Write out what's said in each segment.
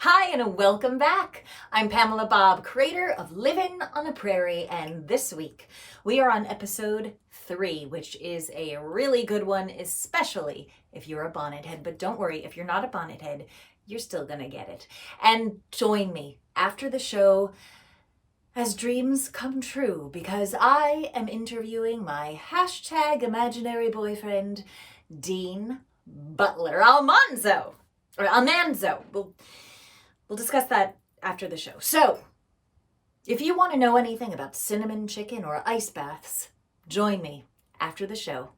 Hi and welcome back. I'm Pamela Bob, creator of Livin on a Prairie, and this week we are on episode 3, which is a really good one, especially if you're a Bonnethead. But don't worry, if you're not a Bonnethead, you're still gonna get it. And join me after the show as dreams come true, because I am interviewing my hashtag imaginary boyfriend, Dean Butler. Almanzo. We'll discuss that after the show. So, if you want to know anything about cinnamon chicken or ice baths, join me after the show.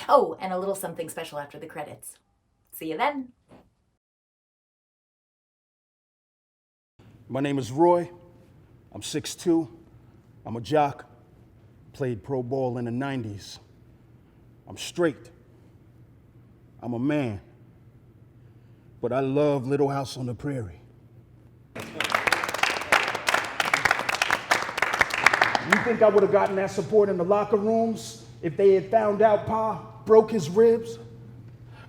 Oh, and a little something special after the credits. See you then. My name is Roy. I'm 6'2". I'm a jock. Played pro ball in the 90s. I'm straight. I'm a man. But I love Little House on the Prairie. You think I would have gotten that support in the locker rooms if they had found out Pa broke his ribs?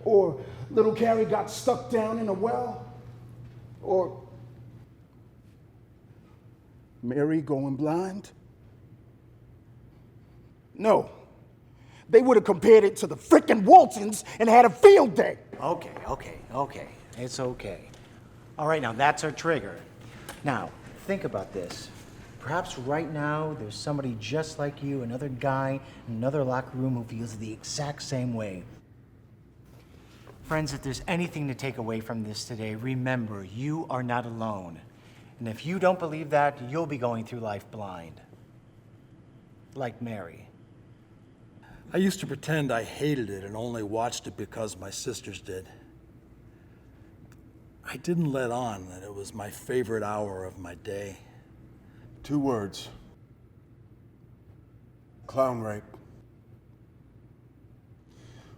Or little Carrie got stuck down in a well? Or Mary going blind? No. They would have compared it to the frickin' Waltons and had a field day. Okay. It's okay. All right, now that's our trigger. Now, think about this. Perhaps right now there's somebody just like you, another guy in another locker room who feels the exact same way. Friends, if there's anything to take away from this today, remember, you are not alone. And if you don't believe that, you'll be going through life blind. Like Mary. I used to pretend I hated it and only watched it because my sisters did. I didn't let on that it was my favorite hour of my day. 2 words. Clown rape.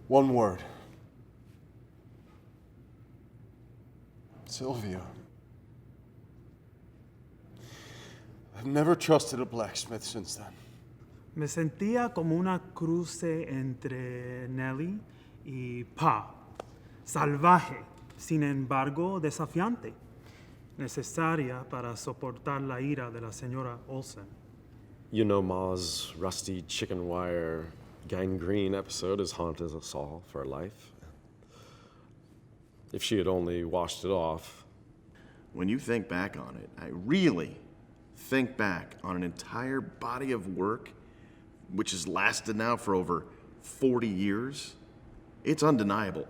1 word. Sylvia. I've never trusted a blacksmith since then. Me sentía como una cruce entre Nelly y Pa. Salvaje, sin embargo desafiante. Necesaria para soportar la ira de la señora Olsen. You know, Ma's rusty chicken wire gangrene episode has haunted us all for life. If she had only washed it off. When you think back on it, I really think back on an entire body of work which has lasted now for over 40 years. It's undeniable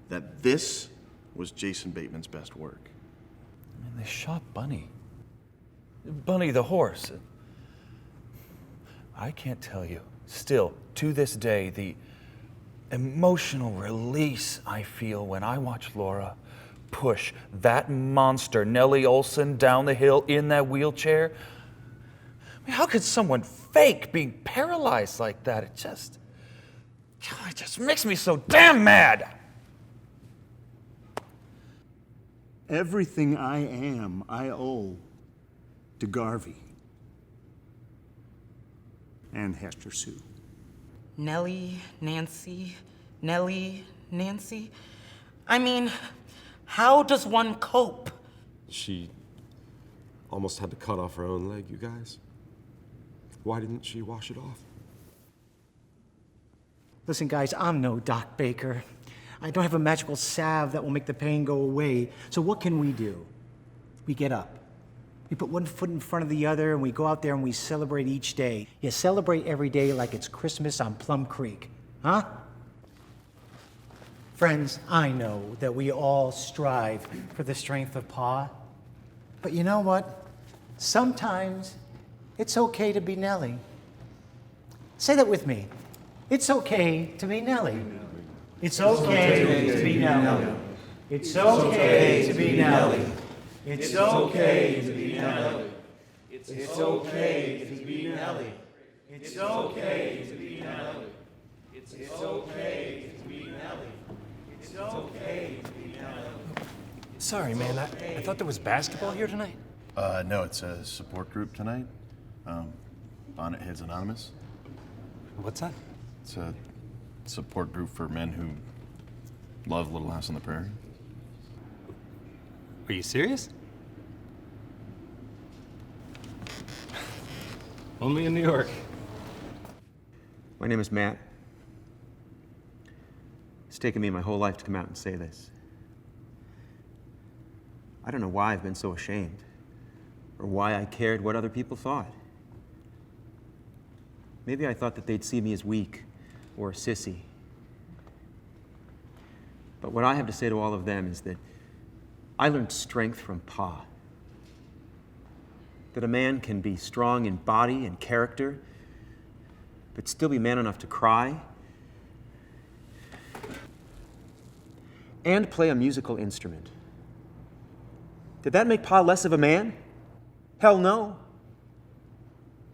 that this was Jason Bateman's best work. I mean, they shot Bunny. Bunny the horse. I can't tell you, still, to this day, the emotional release I feel when I watch Laura push that monster, Nellie Olson, down the hill in that wheelchair. I mean, how could someone fake being paralyzed like that? It just makes me so damn mad. Everything I am, I owe to Garvey and Hester Sue. Nellie, Nancy. I mean, how does one cope? She almost had to cut off her own leg, you guys. Why didn't she wash it off? Listen, guys, I'm no Doc Baker. I don't have a magical salve that will make the pain go away. So what can we do? We get up. We put one foot in front of the other, and we go out there and we celebrate each day. You celebrate every day like it's Christmas on Plum Creek, huh? Friends, I know that we all strive for the strength of Pa. But you know what? Sometimes it's okay to be Nellie. Say that with me. It's okay to be Nellie. It's okay to be Nellie. It's okay to be Nellie. It's okay to be Nellie. It's okay to be Nellie. It's okay to be Nellie. It's okay to be Nellie. It's okay to be Nellie. Sorry, man, I thought there was basketball here tonight. No, it's a support group tonight. Bonnetheads Anonymous. What's that? It's a support group for men who love Little House on the Prairie. Are you serious? Only in New York. My name is Matt. It's taken me my whole life to come out and say this. I don't know why I've been so ashamed, or why I cared what other people thought. Maybe I thought that they'd see me as weak or a sissy. But what I have to say to all of them is that I learned strength from Pa. That a man can be strong in body and character, but still be man enough to cry and play a musical instrument. Did that make Pa less of a man? Hell no.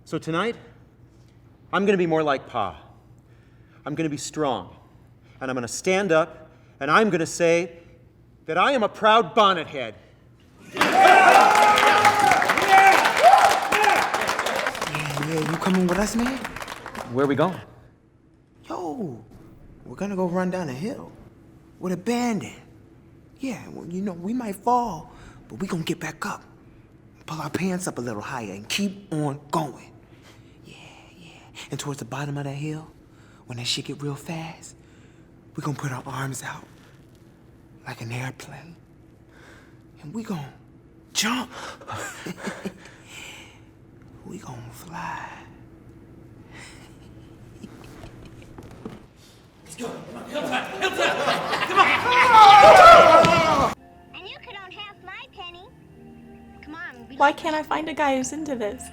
So tonight, I'm gonna be more like Pa. I'm gonna be strong, and I'm gonna stand up, and I'm gonna say that I am a proud Bonnethead. Yeah, you coming with us, man? Where are we going? Yo, we're gonna go run down a hill with a bandit. Yeah, well, you know, we might fall, but we gonna get back up. Pull our pants up a little higher and keep on going. Yeah. And towards the bottom of that hill, when that shit get real fast, we gonna put our arms out like an airplane. And we gonna jump. We gonna fly. Let's go. Come on, hilltop, hilltop. Come on. And you could own half my penny. Come on. Why can't I find a guy who's into this?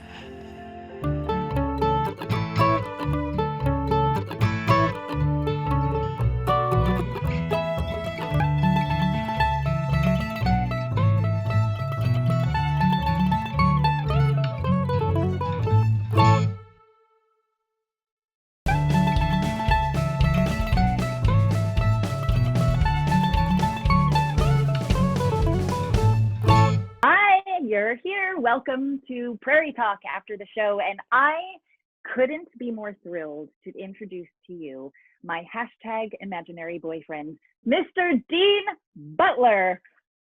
You're here. Welcome to Prairie Talk after the show. And I couldn't be more thrilled to introduce to you my hashtag imaginary boyfriend, Mr. Dean Butler.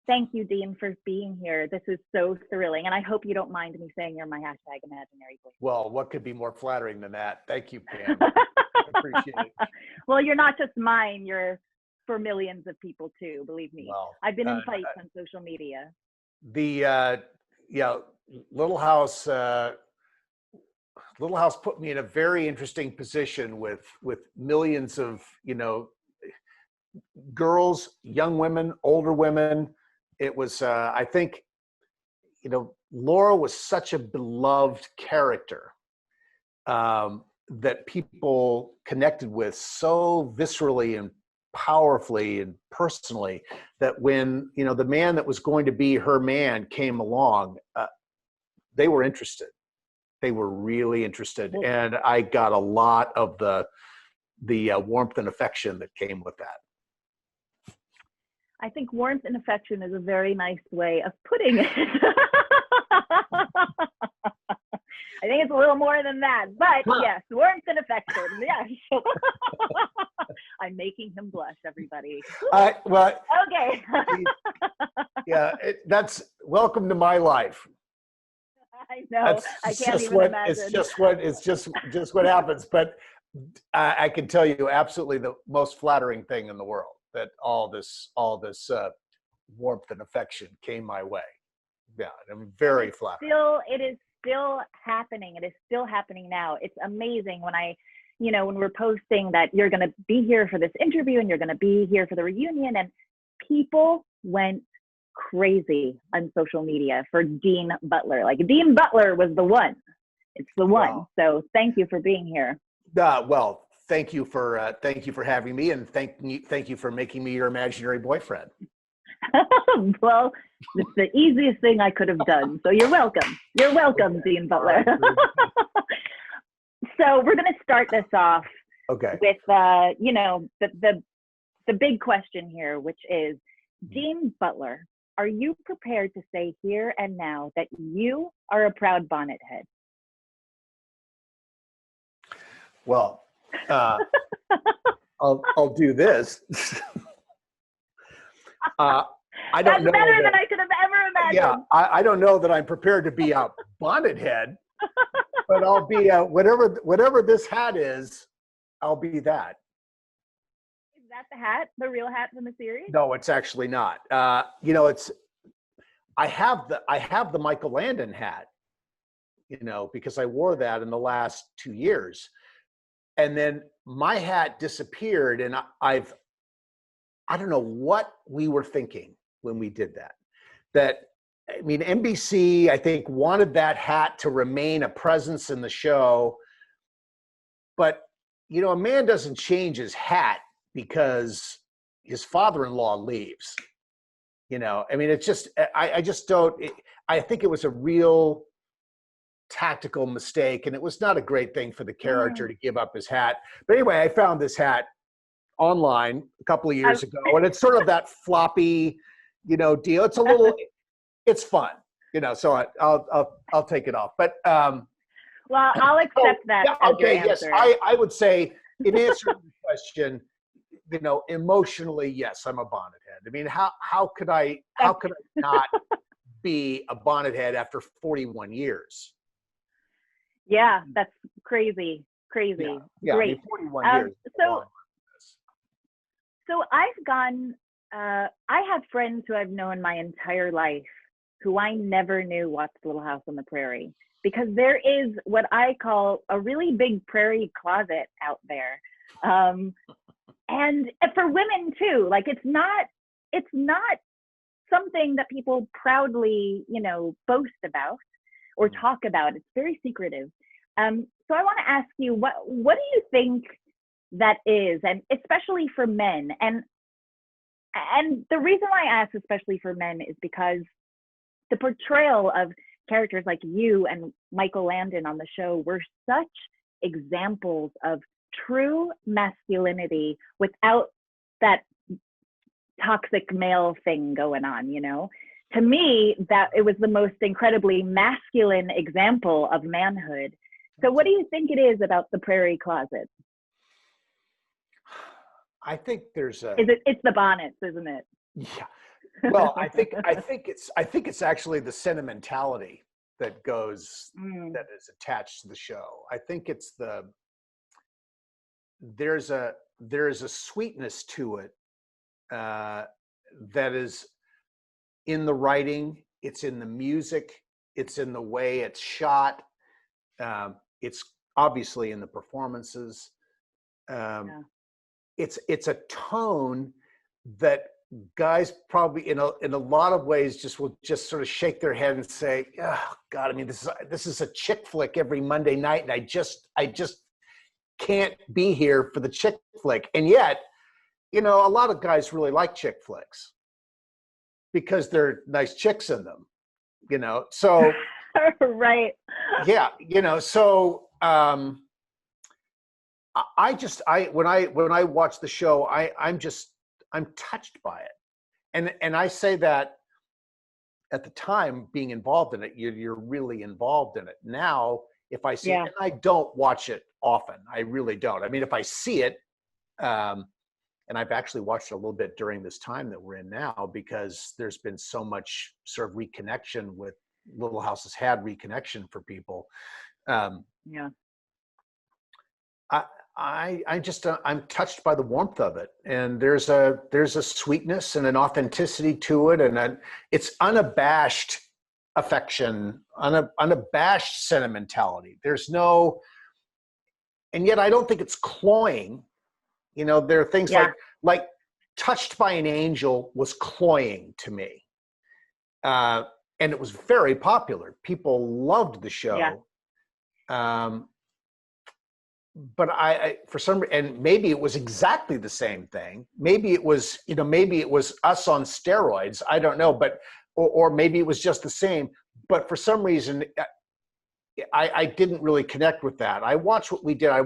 Thank you, Dean, for being here. This is so thrilling. And I hope you don't mind me saying you're my hashtag imaginary boyfriend. Well, what could be more flattering than that? Thank you, Pam. I appreciate it. Well, you're not just mine. You're for millions of people too, believe me. Well, I've been in fights on social media. The Little House put me in a very interesting position with millions of girls, young women, older women. It was I think Laura was such a beloved character that people connected with so viscerally and powerfully and personally that when the man that was going to be her man came along, they were interested. They were really interested, and I got a lot of the warmth and affection that came with that. I think warmth and affection is a very nice way of putting it. I think it's a little more than that, but yes, warmth and affection, yes. I'm making him blush, everybody. Well, okay. Yeah, that's welcome to my life. I know. I can't even imagine. It's just what happens. But I can tell you absolutely the most flattering thing in the world that all this warmth and affection came my way. Yeah, I'm very flattered. It is still happening. It is still happening now. It's amazing when when we're posting that you're going to be here for this interview and you're going to be here for the reunion, and people went crazy on social media for Dean Butler. Like, Dean Butler was the one. It's the one. Wow. So thank you for being here. Well, thank you for having me, and thank you for making me your imaginary boyfriend. Well, it's the easiest thing I could have done. So you're welcome. You're welcome, Dean Butler. So we're going to start this off with the big question here, which is, Dean Butler, are you prepared to say here and now that you are a proud Bonnethead? Well, I'll do this. I don't That's know better than I could have yeah, I don't know that I'm prepared to be a Bonnethead, but I'll be whatever this hat is, I'll be that. Is that the hat, the real hat from the series? No, it's actually not. You know, I have the Michael Landon hat, you know, because I wore that in the last 2 years. And then my hat disappeared, and I don't know what we were thinking when we did that. I mean, NBC, I think, wanted that hat to remain a presence in the show. But, you know, a man doesn't change his hat because his father-in-law leaves. You know, I mean, it's just, I just don't, I think it was a real tactical mistake, and it was not a great thing for the character to give up his hat. But anyway, I found this hat online a couple of years ago, and it's sort of that floppy, you know, deal. It's a little, it's fun, you know, so I'll take it off. But well, I'll accept that. Yeah, as okay, your yes, answer. I would say, in answer to the question, you know, emotionally, yes, I'm a Bonnethead. I mean, how could I not be a Bonnethead after 41 years? Yeah, that's crazy. Yeah, Great. I mean, 41 years. So I've gone, I have friends who I've known my entire life who I never knew watched Little House on the Prairie, because there is what I call a really big prairie closet out there. And for women too, like it's not something that people proudly, you know, boast about or talk about. It's very secretive. So I want to ask you, what do you think that is, and especially for men? And the reason why I ask especially for men is because the portrayal of characters like you and Michael Landon on the show were such examples of true masculinity without that toxic male thing going on, you know? To me, that it was the most incredibly masculine example of manhood. So what do you think it is about the Prairie Closet? I think there's a. It's the bonnets, isn't it? Yeah. Well, I think it's actually the sentimentality that goes that is attached to the show. I think it's there's a sweetness to it that is in the writing, it's in the music, it's in the way it's shot, it's obviously in the performances. It's a tone that guys probably in a lot of ways just will just sort of shake their head and say, oh God, I mean, this is a chick flick every Monday night, and I just can't be here for the chick flick. And yet, you know, a lot of guys really like chick flicks because they're nice chicks in them, you know. So right. Yeah, you know, so when I watch the show, I'm touched by it. And I say that at the time being involved in it, you're really involved in it. Now, if I see it, and I don't watch it often, I really don't. I mean, if I see it, and I've actually watched it a little bit during this time that we're in now, because there's been so much sort of reconnection with Little House has had reconnection for people. I'm touched by the warmth of it, and there's a sweetness and an authenticity to it, and it's unabashed affection, unabashed sentimentality. There's no, and yet I don't think it's cloying. You know, there are things like Touched by an Angel was cloying to me, and it was very popular. People loved the show. But I for some, and maybe it was exactly the same thing. Maybe it was, you know, maybe it was us on steroids. I don't know, but or maybe it was just the same. But for some reason, I didn't really connect with that. I watched what we did. I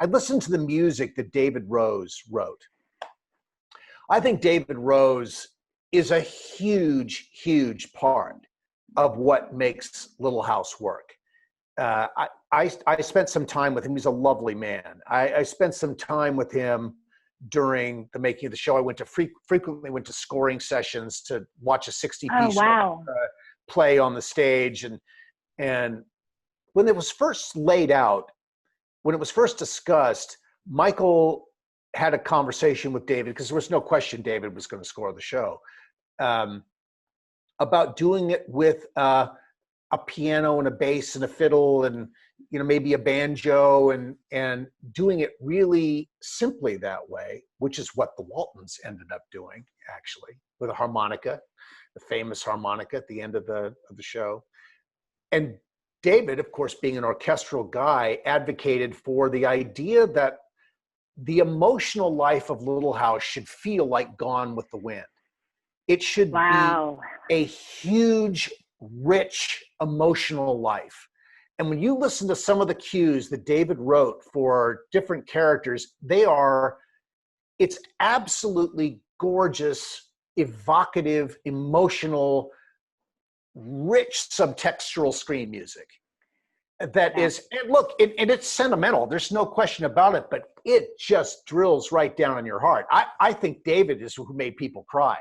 listened to the music that David Rose wrote. I think David Rose is a huge, huge part of what makes Little House work. I spent some time with him. He's a lovely man. I spent some time with him during the making of the show. I went to frequently went to scoring sessions to watch a 60-piece play on the stage. And when it was first laid out, when it was first discussed, Michael had a conversation with David, because there was no question David was going to score the show, about doing it with a piano and a bass and a fiddle and, you know, maybe a banjo, and doing it really simply that way, which is what the Waltons ended up doing, actually, with a harmonica, the famous harmonica at the end of the show. And David, of course, being an orchestral guy, advocated for the idea that the emotional life of Little House should feel like Gone with the Wind. It should be a huge, rich, emotional life. And when you listen to some of the cues that David wrote for different characters, it's absolutely gorgeous, evocative, emotional, rich subtextual screen music. That is, and look, and it's sentimental. There's no question about it, but it just drills right down in your heart. I think David is who made people cry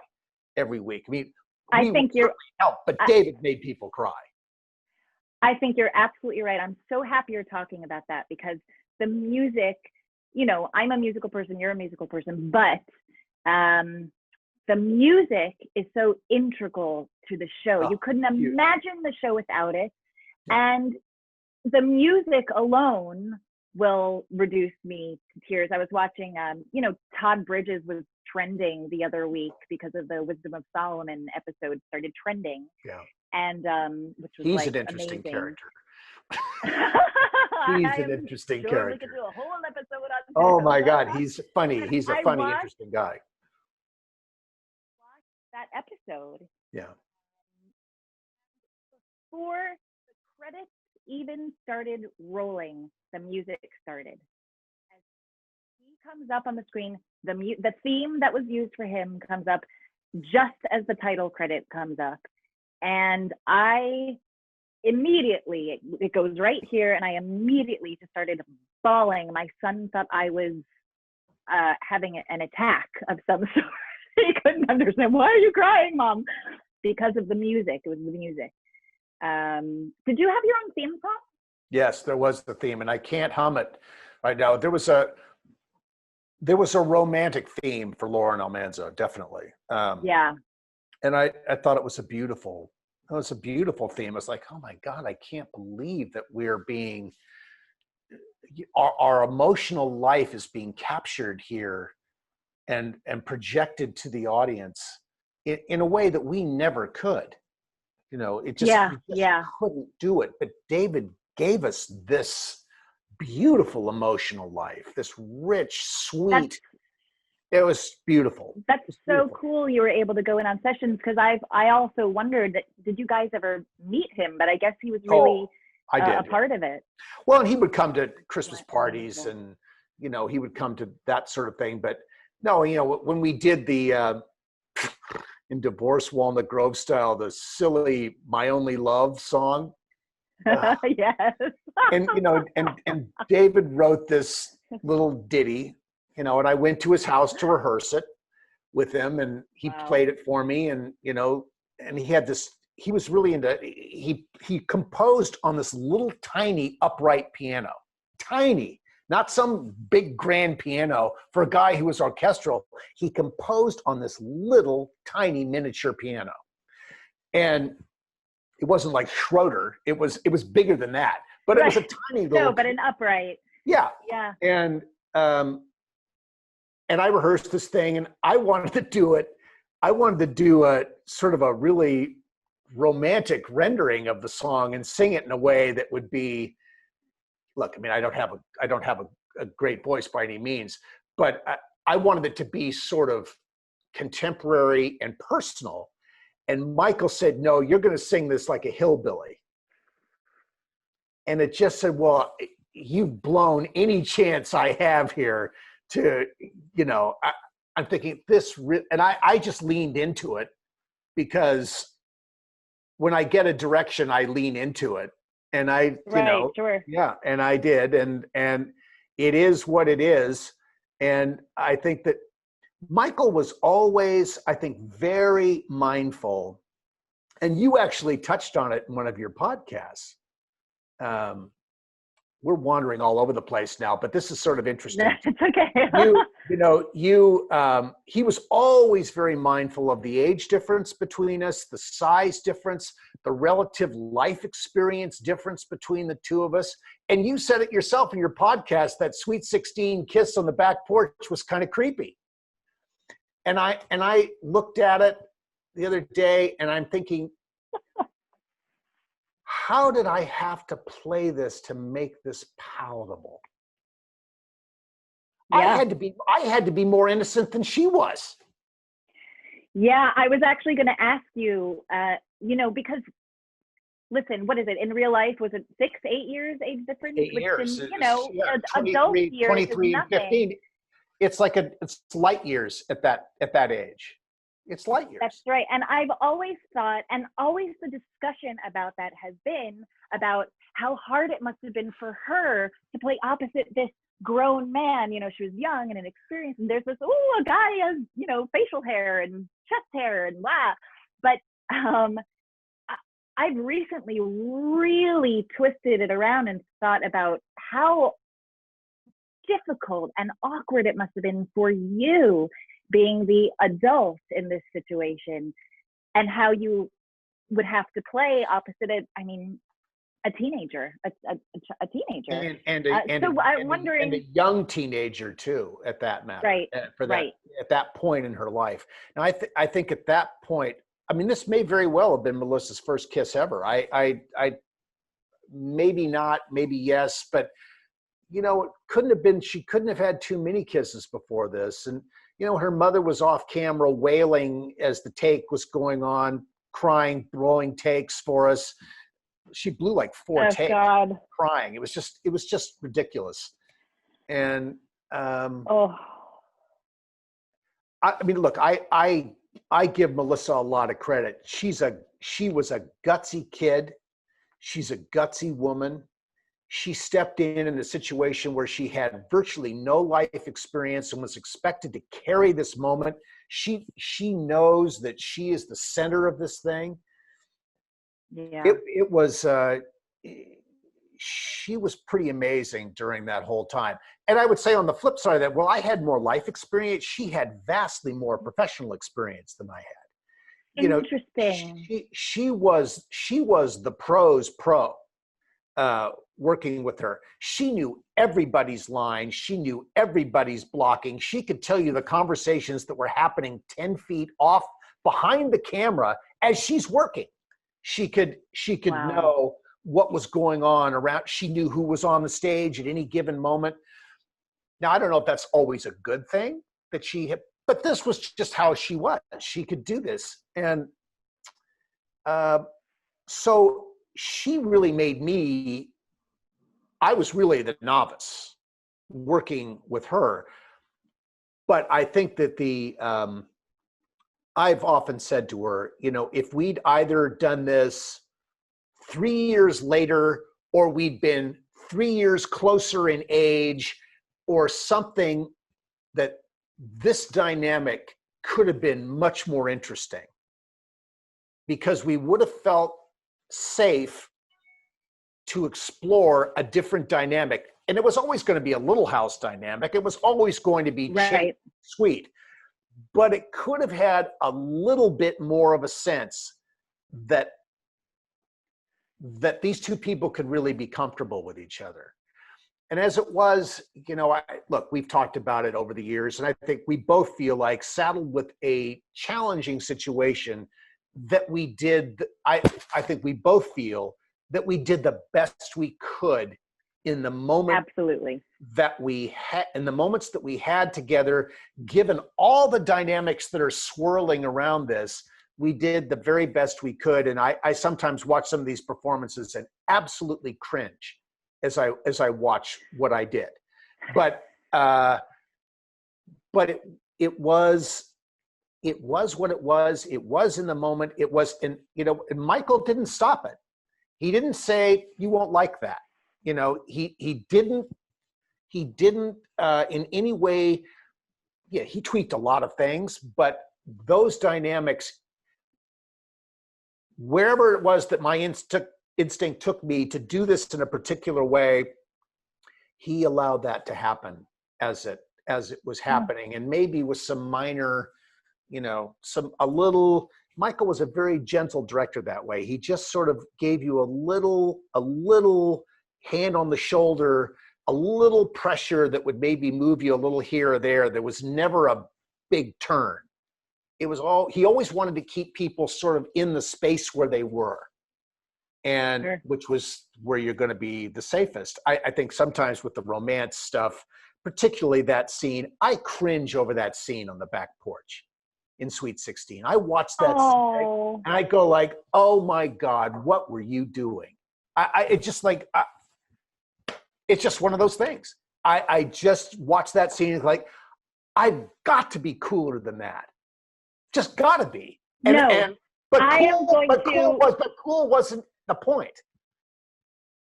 every week. I mean, I think you're help, but David made people cry. I think you're absolutely right. I'm so happy you're talking about that, because the music, you know, I'm a musical person, you're a musical person, but the music is so integral to the show. You couldn't imagine the show without it. And the music alone will reduce me to tears. I was watching, you know, Todd Bridges was trending the other week because of the Wisdom of Solomon episode started trending. Yeah. And which was He's like an interesting amazing. character. He's an interesting character. We could do a whole episode on Oh him. my God, he's funny. He's a I funny, watched interesting guy. that episode. Yeah. Before the credits even started rolling, the music started. As he comes up on the screen, the theme that was used for him comes up just as the title credit comes up. And I immediately, it goes right here, and I immediately just started bawling. My son thought I was having an attack of some sort. He couldn't understand. Why are you crying, Mom? Because of the music. It was the music. Did you have your own theme song? Yes, there was the theme, and I can't hum it right now. There was a romantic theme for Laura and Almanzo, definitely. Yeah. And I thought it was a beautiful theme. It's like, oh my God, I can't believe that we're being, our emotional life is being captured here and projected to the audience in a way that we never could. You know, we just couldn't do it. But David gave us this beautiful emotional life, this rich, sweet. It was beautiful. That's so cool you were able to go in on sessions, because I also wondered that, did you guys ever meet him? But I guess he was really a part of it. Well, and he would come to Christmas parties, and, you know, he would come to that sort of thing. But no, you know, when we did the in Divorce Walnut Grove style, the silly "My Only Love" song. Yes. And you know, and David wrote this little ditty, you know, and I went to his house to rehearse it with him, and he played it for me, and you know, and he was really into, he composed on this little tiny upright piano, tiny, not some big grand piano for a guy who was orchestral. He composed on this little tiny miniature piano. And it wasn't like Schroeder. It was bigger than that, but it was a tiny little. No, but an upright. Yeah. Yeah. And I rehearsed this thing, and I wanted to do it. I wanted to do a sort of a really romantic rendering of the song and sing it in a way that would be, look, I mean, I don't have a great voice by any means, but I wanted it to be sort of contemporary and personal. And Michael said, no, you're going to sing this like a hillbilly. And it just said, well, you've blown any chance I have here to, you know, I'm thinking this, and I just leaned into it, because when I get a direction, I lean into it. And I, you know, sure. Yeah, and I did. And it is what it is. And I think that Michael was always, I think, very mindful. And you actually touched on it in one of your podcasts. We're wandering all over the place now, but this is sort of interesting. It's okay. He was always very mindful of the age difference between us, the size difference, the relative life experience difference between the two of us. And you said it yourself in your podcast, that Sweet 16 kiss on the back porch was kind of creepy. And I looked at it the other day and I'm thinking, how did I have to play this to make this palatable? Yeah. I had to be more innocent than she was. Yeah, I was actually going to ask you, because listen, what is it in real life? Was it 6, 8 years age difference? 8 years. Adult years 23 is and 15. It's light years at that age. It's light years. That's right. And I've always thought, and always the discussion about that has been about how hard it must have been for her to play opposite this grown man. She was young and inexperienced, and there's this, a guy has, facial hair and chest hair and blah. But I've recently really twisted it around and thought about how difficult and awkward it must have been for you being the adult in this situation, and how you would have to play opposite a teenager, a teenager, and I'm wondering, and a young teenager too, at that matter, right? At that point in her life. Now, I think at that point, this may very well have been Melissa's first kiss ever. I maybe not, maybe yes, but it couldn't have been. She couldn't have had too many kisses before this, and. Her mother was off camera wailing as the take was going on, crying, blowing takes for us. She blew like 4 takes, crying. It was just ridiculous. And look, I give Melissa a lot of credit. She was a gutsy kid. She's a gutsy woman. She stepped in a situation where she had virtually no life experience and was expected to carry this moment. She knows that she is the center of this thing. Yeah. It was she was pretty amazing during that whole time. And I would say on the flip side of that, I had more life experience. She had vastly more professional experience than I had. Interesting. She was the pro's pro. Working with her. She knew everybody's line. She knew everybody's blocking. She could tell you the conversations that were happening 10 feet off behind the camera as she's working. She could know what was going on around. She knew who was on the stage at any given moment. Now, I don't know if that's always a good thing that she had, but this was just how she was. She could do this. And so she really made me, I was really the novice working with her. But I think that I've often said to her, if we'd either done this 3 years later, or we'd been 3 years closer in age, or something, that this dynamic could have been much more interesting, because we would have felt safe to explore a different dynamic. And it was always going to be a Little House dynamic. It was always going to be sweet, but it could have had a little bit more of a sense that these two people could really be comfortable with each other. And as it was, look, we've talked about it over the years, and I think we both feel like, saddled with a challenging situation, that we did, I think we both feel that we did the best we could in the moment. Absolutely. That we had, in the moments that we had together, given all the dynamics that are swirling around this, we did the very best we could. And I sometimes watch some of these performances and absolutely cringe as I watch what I did. But it was what it was. It was in the moment. It was, and Michael didn't stop it. He didn't say, you won't like that. He He didn't in any way, yeah, he tweaked a lot of things, but those dynamics, wherever it was that my instinct took me to do this in a particular way, he allowed that to happen as it was happening, and maybe with some minor, Michael was a very gentle director that way. He just sort of gave you a little hand on the shoulder, a little pressure that would maybe move you a little here or there. There was never a big turn. It was he always wanted to keep people sort of in the space where they were, and Sure. which was where you're going to be the safest. I think sometimes with the romance stuff, particularly that scene, I cringe over that scene on the back porch in Sweet 16. I watched that scene, and I go like, oh my God, what were you doing? It's just one of those things. I just watched that scene like, I've got to be cooler than that. Just got to be. But cool wasn't the point.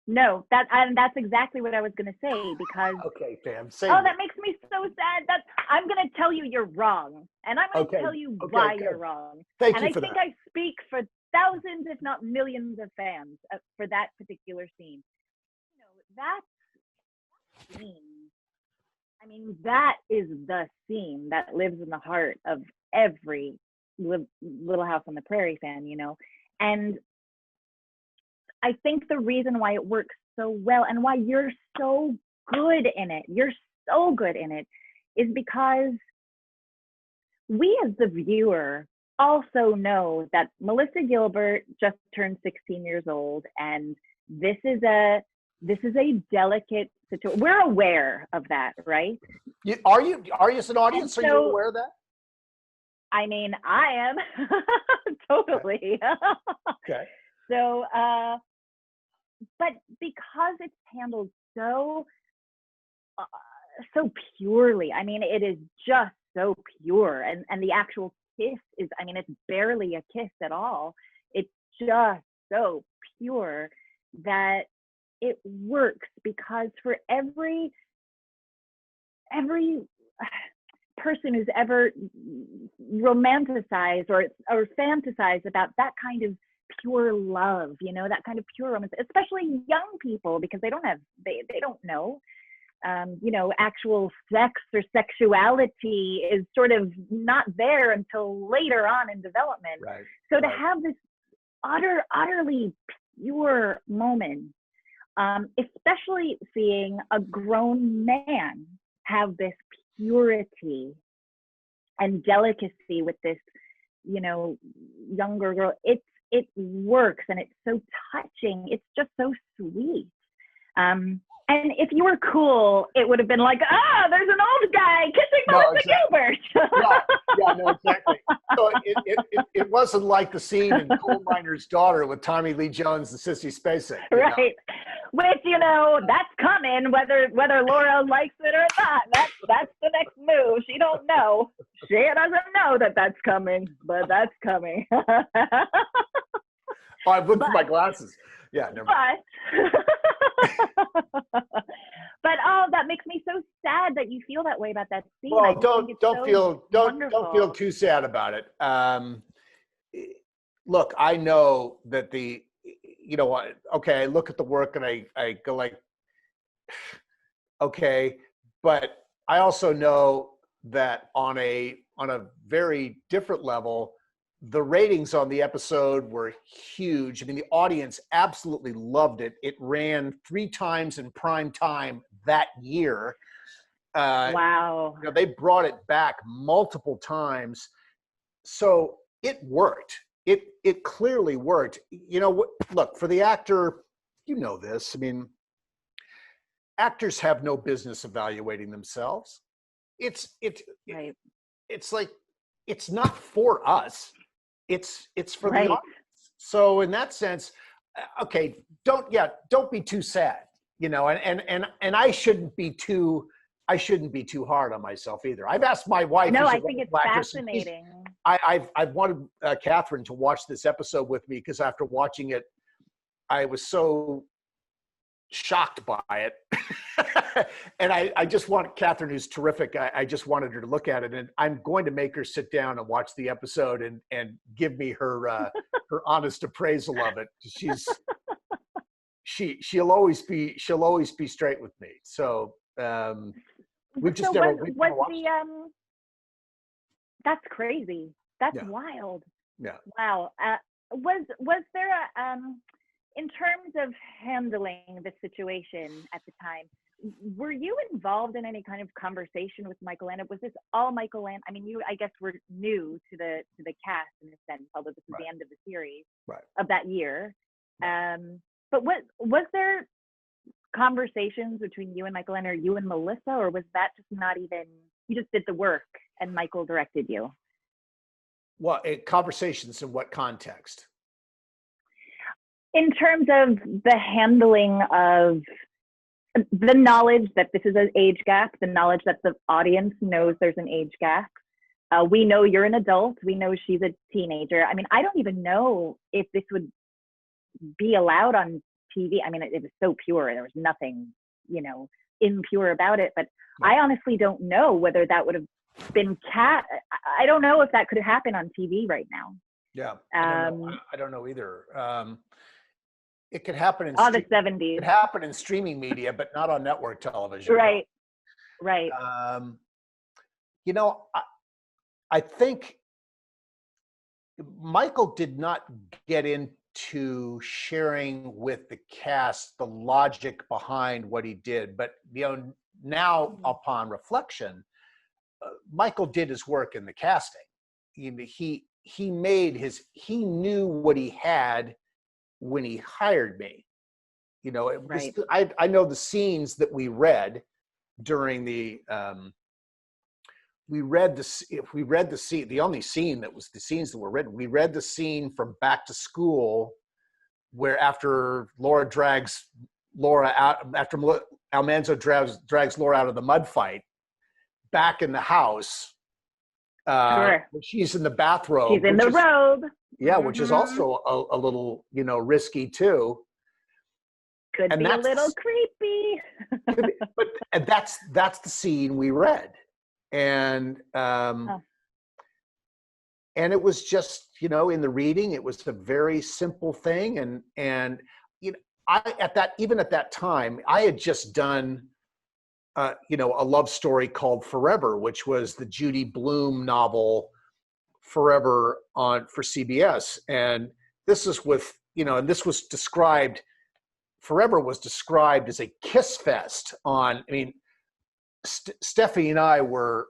No, that's exactly what I was going to say, because okay, Pam, that makes me so sad. I'm going to tell you you're wrong, and I'm going to tell you why you're wrong. Thank and you I for think that. I speak for thousands, if not millions, of fans for that particular scene. That scene. I mean, that is the scene that lives in the heart of every Little House on the Prairie fan, and I think the reason why it works so well and why you're so good in it, is because we as the viewer also know that Melissa Gilbert just turned 16 years old, and this is a delicate situation. We're aware of that, right? Are you as an audience, are you aware of that? I mean, I am totally. Okay. So, but because it's handled so purely, I mean, it is just so pure, and the actual kiss is, I mean, it's barely a kiss at all. It's just so pure that it works, because for every person who's ever romanticized or fantasized about that kind of pure love, that kind of pure romance, especially young people, because they don't know, actual sex or sexuality is sort of not there until later on in development. Right. So to have this utterly pure moment, especially seeing a grown man have this purity and delicacy with this, younger girl, it works, and it's so touching. It's just so sweet. And if you were cool, it would have been like, there's an old guy kissing Melissa Gilbert. Yeah, no, exactly. So it wasn't like the scene in Coal Miner's Daughter with Tommy Lee Jones and Sissy Spacek. Right. Which, that's coming, whether Laura likes it or not. That's the next move. She don't know. She doesn't know that that's coming, but that's coming. I've looked for my glasses. Yeah, never mind. But that makes me so sad that you feel that way about that scene. Well, don't feel too sad about it. Look, I know that okay, I look at the work and I go like, okay, but I also know that on a very different level, the ratings on the episode were huge. I mean, the audience absolutely loved it. It ran 3 times in prime time that year. Wow. They brought it back multiple times. So it worked. It clearly worked. Look, for the actor, this. I mean, actors have no business evaluating themselves. It's like, it's not for us. It's for the audience. So in that sense, okay, don't be too sad, and I shouldn't be too hard on myself either. I've asked my wife. No, I think it's fascinating. I've wanted Katherine to watch this episode with me, because after watching it, I was so shocked by it. And I just want Katherine, who's terrific. I just wanted her to look at it, and I'm going to make her sit down and watch the episode and give me her her honest appraisal of it. She'll always be straight with me. So we've just never watched it. That's crazy. That's wild. Yeah. Wow. Was there a in terms of handling the situation at the time, were you involved in any kind of conversation with Michael Anna? Was this all Michael Anna? I mean, you, I guess, were new to the cast in a sense, although this is the end of the series of that year. But was there conversations between you and Michael Anna, or you and Melissa, or was that just not even, you just did the work and Michael directed you? Well, conversations in what context? In terms of the handling of the knowledge that this is an age gap, the knowledge that the audience knows there's an age gap. We know you're an adult. We know she's a teenager. I mean, I don't even know if this would be allowed on TV. I mean, it was so pure. There was nothing, impure about it. But I honestly don't know whether that would have been I don't know if that could happen on TV right now. Yeah, I don't know either. It could happen in the 70s. It could happen in streaming media, but not on network television. Right. I think Michael did not get into sharing with the cast the logic behind what he did, but now upon reflection, Michael did his work in the casting. He knew what he had when he hired me. I know the scenes that we read during the the only scene that was the scenes that were written. We read the scene from Back to School, where after Laura drags Laura out, after Almanzo drags Laura out of the mud fight, back in the house, she's in the bathrobe. She's in the robe. Yeah, which is also a little, risky too. Could be a little creepy. And that's the scene we read, and it was just, in the reading, it was a very simple thing, and at that time, I had just done a love story called Forever, which was the Judy Blume novel Forever for CBS. And this is with, and this was described, Forever was described as a kiss fest Steffi and I were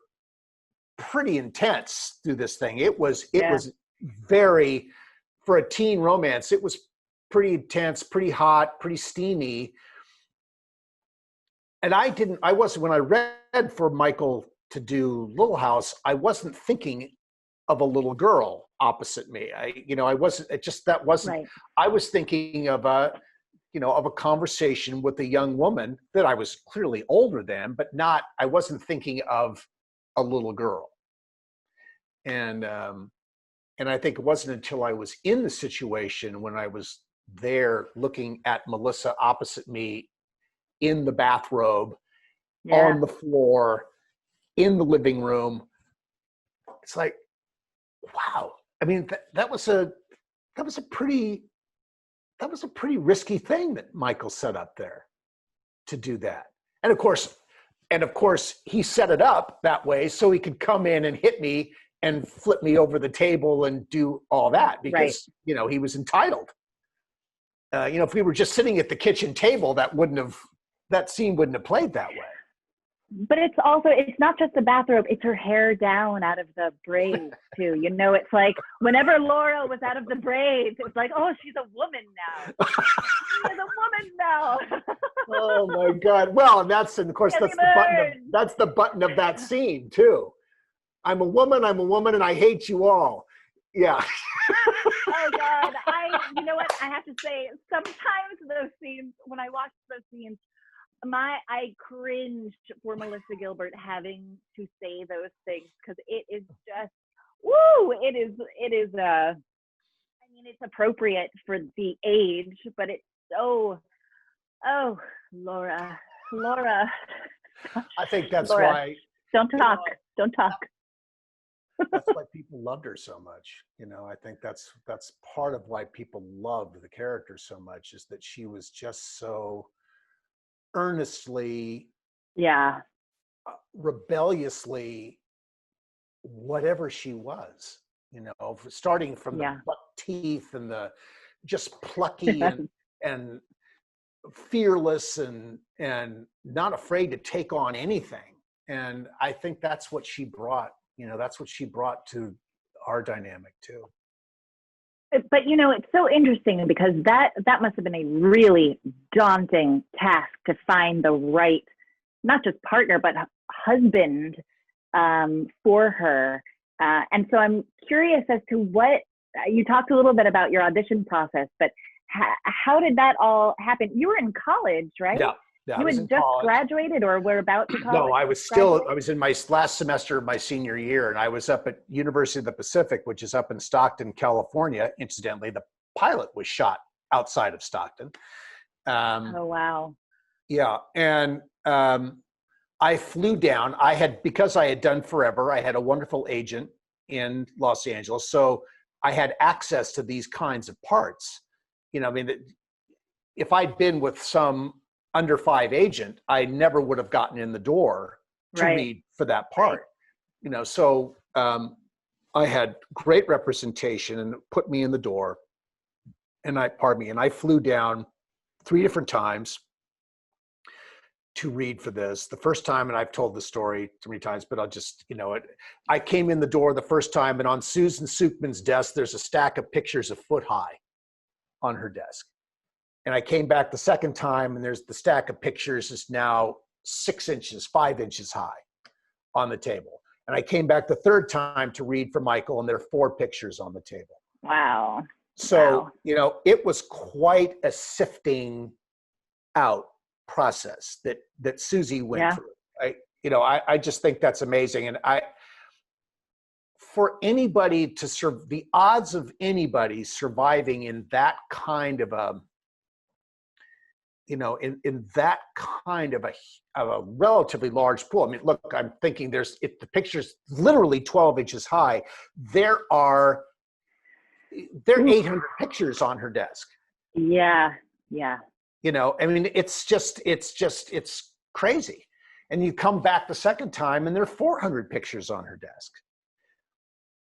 pretty intense through this thing. It was very, for a teen romance, it was pretty intense, pretty hot, pretty steamy. And when I read for Michael to do Little House, I wasn't thinking of a little girl opposite me. I was thinking of a conversation with a young woman that I was clearly older than, but I wasn't thinking of a little girl. And I think it wasn't until I was in the situation, when I was there looking at Melissa opposite me in the bathrobe, on the floor, in the living room. It's like, wow. I mean, that was a pretty risky thing that Michael set up there to do that. And of course, he set it up that way so he could come in and hit me and flip me over the table and do all that because, he was entitled. If we were just sitting at the kitchen table, that scene wouldn't have played that way. But it's not just the bathrobe, it's her hair down out of the braids too. It's like whenever Laura was out of the braids, it was like, oh, she's a woman now. She's a woman now. Oh my God. Well, and that's the button of that scene too. I'm a woman, and I hate you all. Yeah. Oh God. You know what? I have to say, sometimes those scenes, when I watch those scenes, I cringe for Melissa Gilbert having to say those things, because it is just, it's appropriate for the age, but it's so, Oh, Laura. I think that's Laura, why. Don't talk. Don't talk. That's why people loved her so much. I think that's part of why people loved the character so much, is that she was just so earnestly, rebelliously, whatever she was, starting from the buck teeth and the just plucky and fearless and not afraid to take on anything. And I think that's what she brought. That's what she brought to our dynamic too. But it's so interesting because that must have been a really daunting task to find the right, not just partner, but husband for her. And so I'm curious as to what, you talked a little bit about your audition process, but how did that all happen? You were in college, right? Yeah, you had just graduated or were about to college? No, I was in my last semester of my senior year, and I was up at University of the Pacific, which is up in Stockton, California. Incidentally, the pilot was shot outside of Stockton. Oh, wow. Yeah, and I flew down. Because I had done Forever, I had a wonderful agent in Los Angeles, so I had access to these kinds of parts. If I'd been with some under 5 agent, I never would have gotten in the door to read for that part. So I had great representation and it put me in the door. And I flew down 3 different times to read for this. The first time, and I've told the story too many times, but I'll just, I came in the door the first time, and on Susan Sukman's desk, there's a stack of pictures a foot high on her desk. And I came back the second time, and there's the stack of pictures is now 5 inches high on the table. And I came back the third time to read for Michael, and there are 4 pictures on the table. Wow. So, it was quite a sifting out process that Susie went through. I just think that's amazing. And for anybody to serve, the odds of anybody surviving in that kind of a, in that kind of a relatively large pool. I mean, look, I'm thinking if the picture's literally 12 inches high, there are 800 pictures on her desk. Yeah. I mean, it's crazy. And you come back the second time and there are 400 pictures on her desk.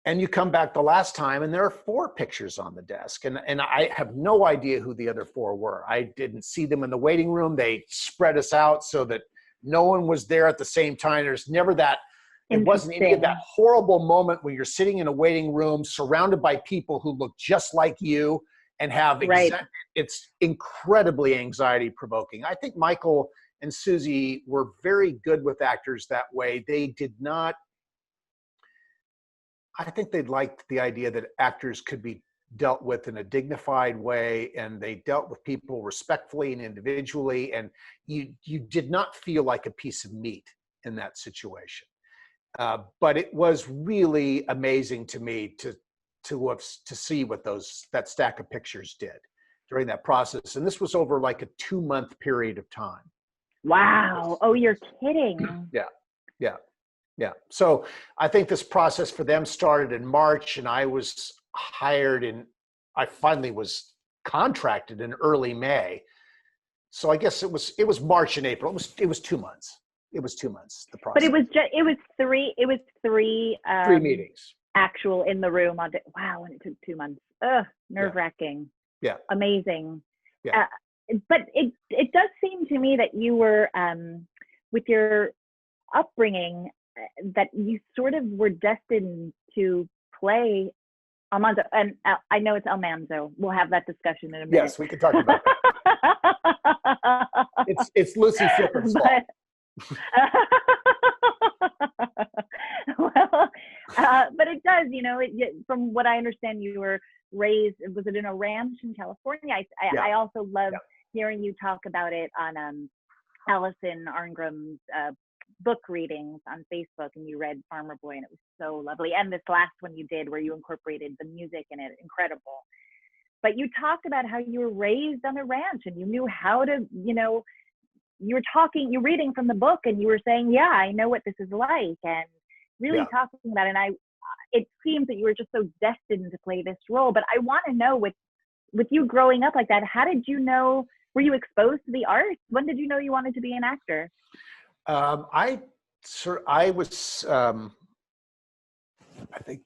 And you come back the last time and there are 4 pictures on the desk. And I have no idea who the other 4 were. I didn't see them in the waiting room. They spread us out so that no one was there at the same time. There's never that, it wasn't any of that horrible moment where you're sitting in a waiting room surrounded by people who look just like you and have it's incredibly anxiety provoking. I think Michael and Susie were very good with actors that way. They did not, I think they liked the idea that actors could be dealt with in a dignified way, and they dealt with people respectfully and individually, and you did not feel like a piece of meat in that situation. But it was really amazing to me to see what that stack of pictures did during that process. And this was over like a 2-month period of time. Wow. Oh, you're kidding. Yeah. So I think this process for them started in March, and I was hired I finally was contracted in early May. So I guess it was March and April. It was 2 months. It was 2 months, the process. But it was three 3 meetings. Actual in the room on wow, and it took 2 months. Ugh, nerve-wracking. Yeah. Amazing. Yeah. But it does seem to me that you were with your upbringing that you sort of were destined to play Almanzo, and I know it's Almanzo. We'll have that discussion in a minute. Yes, we can talk about that. It's Lucy Flipper's fault. Well, but it does, from what I understand, you were raised, was it in a ranch in California? I also love hearing you talk about it on Allison Arngram's book readings on Facebook, and you read Farmer Boy, and it was so lovely. And this last one you did where you incorporated the music in it, incredible. but you talked about how you were raised on a ranch and you knew how to, you're reading from the book and you were saying, yeah, I know what this is like, and really talking about it. And it seems that you were just so destined to play this role. But I want to know, with you growing up like that, how did you know, were you exposed to the arts? When did you know you wanted to be an actor? I was, I think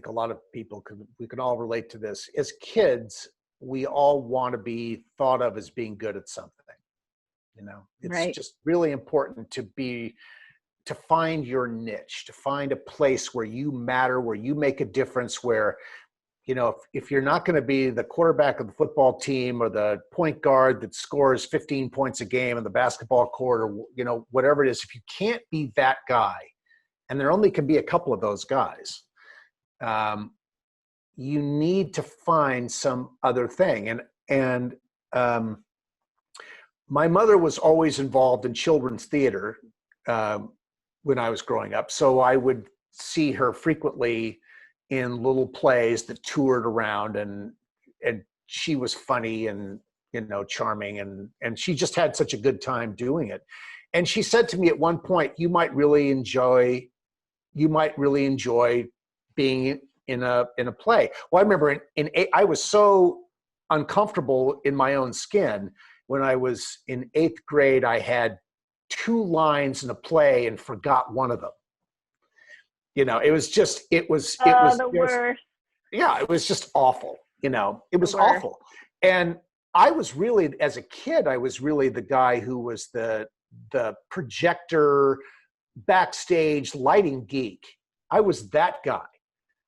a lot of people we can all relate to this. As kids, we all want to be thought of as being good at something. It's just really important to find your niche, to find a place where you matter, where you make a difference, where, if you're not going to be the quarterback of the football team or the point guard that scores 15 points a game in the basketball court, or, whatever it is, if you can't be that guy, and there only can be a couple of those guys, you need to find some other thing. And my mother was always involved in children's theater when I was growing up. So I would see her frequently in little plays that toured around, and she was funny and, charming, and she just had such a good time doing it. And she said to me at one point, you might really enjoy being in a play. Well, I remember I was so uncomfortable in my own skin. When I was in 8th grade, I had 2 lines in a play and forgot one of them. It was the worst. Yeah, it was just awful. It was awful. And I was really, as a kid, I was really the guy who was the projector, backstage lighting geek. I was that guy.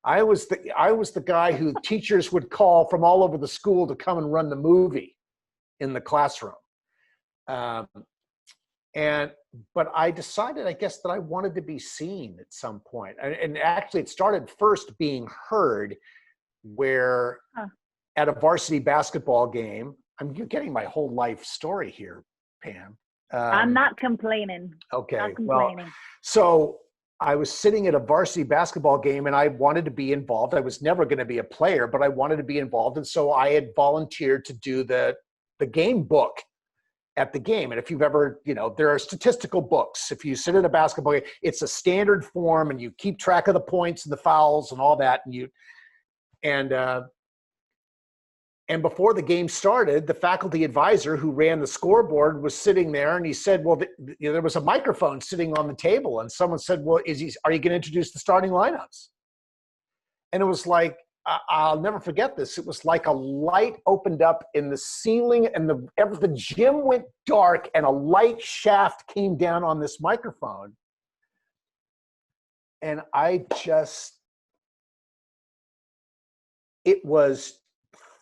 I was the guy who teachers would call from all over the school to come and run the movie in the classroom. But I decided, I guess, that I wanted to be seen at some point. And actually it started first being heard, where at a varsity basketball game, you're getting my whole life story here, Pam. I'm not complaining. Okay. Not complaining. Well, so I was sitting at a varsity basketball game and I wanted to be involved. I was never going to be a player, but I wanted to be involved. And so I had volunteered to do the game book at the game. And if you've ever, there are statistical books. If you sit in a basketball game, it's a standard form and you keep track of the points and the fouls and all that. And before the game started, the faculty advisor who ran the scoreboard was sitting there, and he said, well, there was a microphone sitting on the table, and someone said, well, are you going to introduce the starting lineups? And it was like, I'll never forget this. It was like a light opened up in the ceiling, and the gym went dark, and a light shaft came down on this microphone. And it was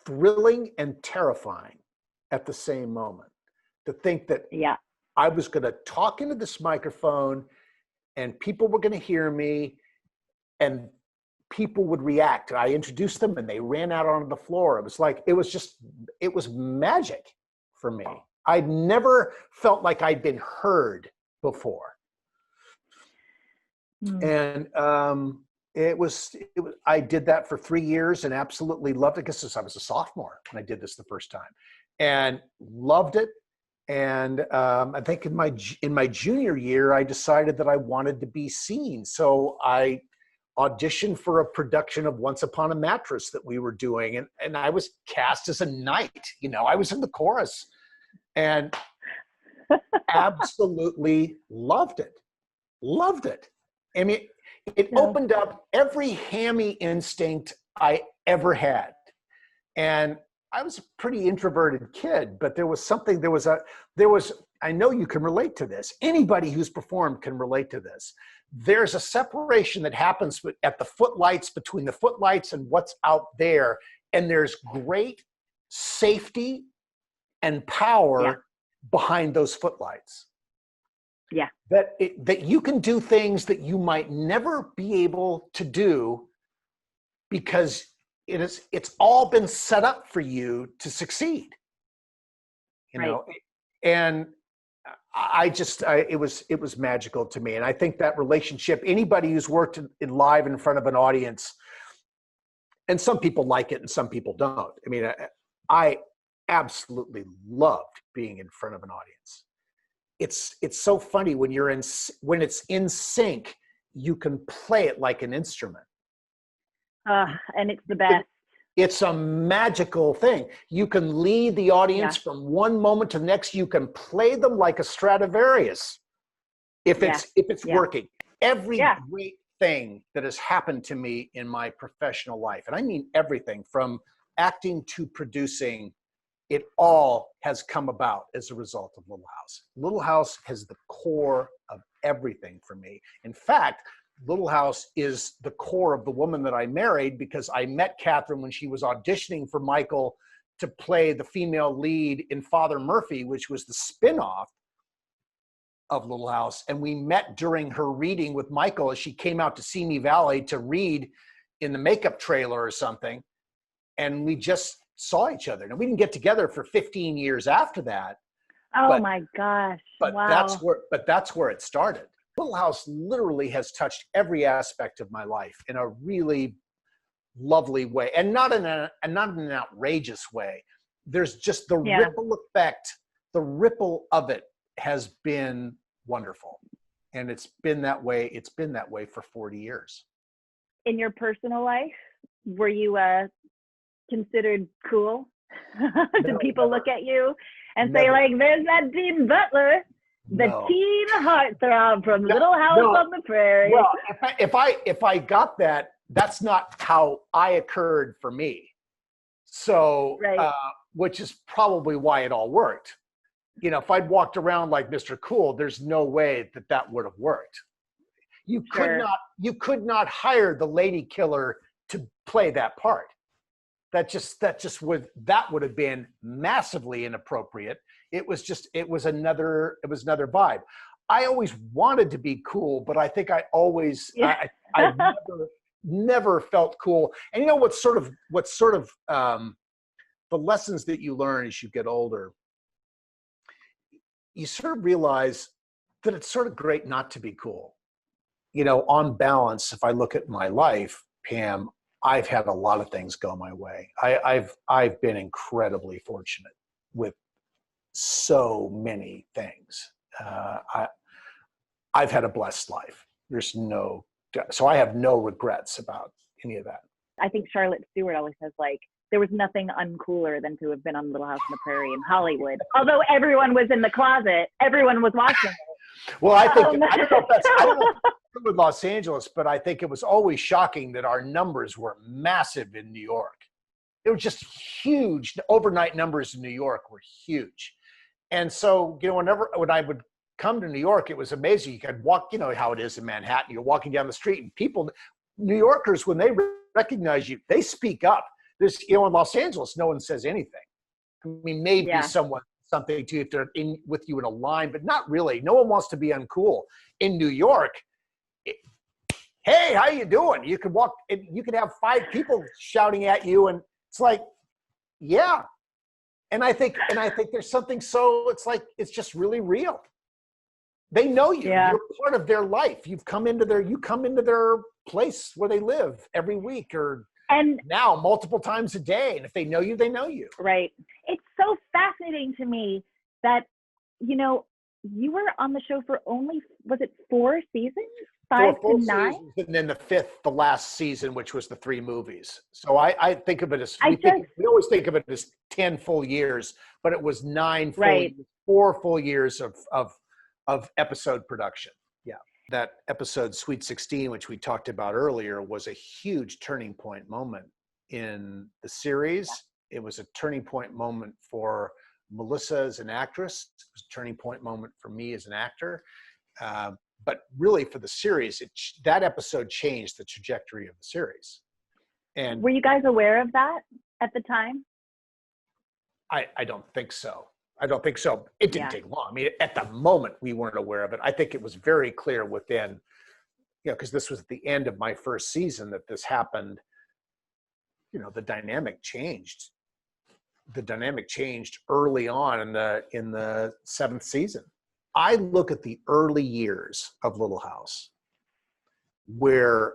thrilling and terrifying at the same moment to think that I was going to talk into this microphone and people were going to hear me and people would react. I introduced them and they ran out onto the floor. It was magic for me. I'd never felt like I'd been heard before. And I did that for 3 years and absolutely loved it, because I was a sophomore when I did this the first time, and loved it. And I think in my junior year, I decided that I wanted to be seen. So I auditioned for a production of Once Upon a Mattress that we were doing, and I was cast as a knight. I was in the chorus, and absolutely loved it. Loved it. I mean, it opened up every hammy instinct I ever had. And I was a pretty introverted kid, but I know you can relate to this. Anybody who's performed can relate to this. There's a separation that happens at the footlights, between the footlights and what's out there. And there's great safety and power behind those footlights. Yeah. That you can do things that you might never be able to do, because it's all been set up for you to succeed. And it was magical to me. And I think that relationship, anybody who's worked in live in front of an audience, And some people like it and some people don't. I mean, I absolutely loved being in front of an audience. It's so funny when when it's in sync, you can play it like an instrument. And it's the best. It's a magical thing. You can lead the audience from one moment to the next. You can play them like a Stradivarius if it's working. Every great thing that has happened to me in my professional life, and I mean everything from acting to producing, it all has come about as a result of Little House. Little House has the core of everything for me. In fact, Little House is the core of the woman that I married, because I met Katherine when she was auditioning for Michael to play the female lead in Father Murphy, which was the spin-off of Little House. And we met during her reading with Michael as she came out to Simi Valley to read in the makeup trailer or something. And we just saw each other. And we didn't get together for 15 years after that. Oh my gosh. But wow. that's where it started. Little House literally has touched every aspect of my life in a really lovely way, and not in an outrageous way. There's just the ripple effect. The ripple of it has been wonderful, and it's been that way. It's been that way for 40 years. In your personal life, were you considered cool? Did people look at you and say, like, "There's that Dean Butler"? The teen heartthrob from Little House on the Prairie. Well, if I got that, that's not how I occurred for me. So, which is probably why it all worked. You know, if I'd walked around like Mr. Cool, there's no way that would have worked. You could not hire the lady killer to play that part. That would have been massively inappropriate. It was another vibe. I always wanted to be cool, but I think I always I never felt cool. And you know what's sort of the lessons that you learn as you get older, you sort of realize that it's sort of great not to be cool. You know, on balance, if I look at my life, Pam, I've had a lot of things go my way. I've been incredibly fortunate with so many things. I've had a blessed life. So I have no regrets about any of that. I think Charlotte Stewart always says, like, there was nothing uncooler than to have been on Little House on the Prairie in Hollywood. Although everyone was in the closet, everyone was watching it. Well, I don't know with Los Angeles, but I think it was always shocking that our numbers were massive in New York. They were just huge. The overnight numbers in New York were huge. And so, you know, when I would come to New York, it was amazing. You could walk, you know how it is in Manhattan. You're walking down the street and people, New Yorkers, when they recognize you, they speak up. There's, you know, in Los Angeles, no one says anything. I mean, maybe something to you if they're in with you in a line, but not really. No one wants to be uncool. In New York, hey, how you doing? You could walk, you could have 5 people shouting at you, and it's like, yeah. And I think there's something it's just really real. They know you. Yeah. You're part of their life. You come into their place where they live every week, and now multiple times a day. And if they know you, they know you. Right. It's so fascinating to me that, you know, you were on the show for only, was it 4 seasons? 5 to 9? Seasons, and then the 5th, the last season, which was the 3 movies. So I think of it as, we always think of it as 10 full years, but it was 9 full years, 4 full years of episode production. Yeah. That episode Sweet 16, which we talked about earlier, was a huge turning point moment in the series. Yeah. It was a turning point moment for Melissa as an actress. It was a turning point moment for me as an actor. But really for the series, that episode changed the trajectory of the series. And were you guys aware of that at the time? I don't think so. I don't think so. It didn't take long. I mean, at the moment, we weren't aware of it. I think it was very clear within, you know, because this was the end of my first season that this happened. You know, the dynamic changed. The dynamic changed early on in the 7th season. I look at the early years of Little House, where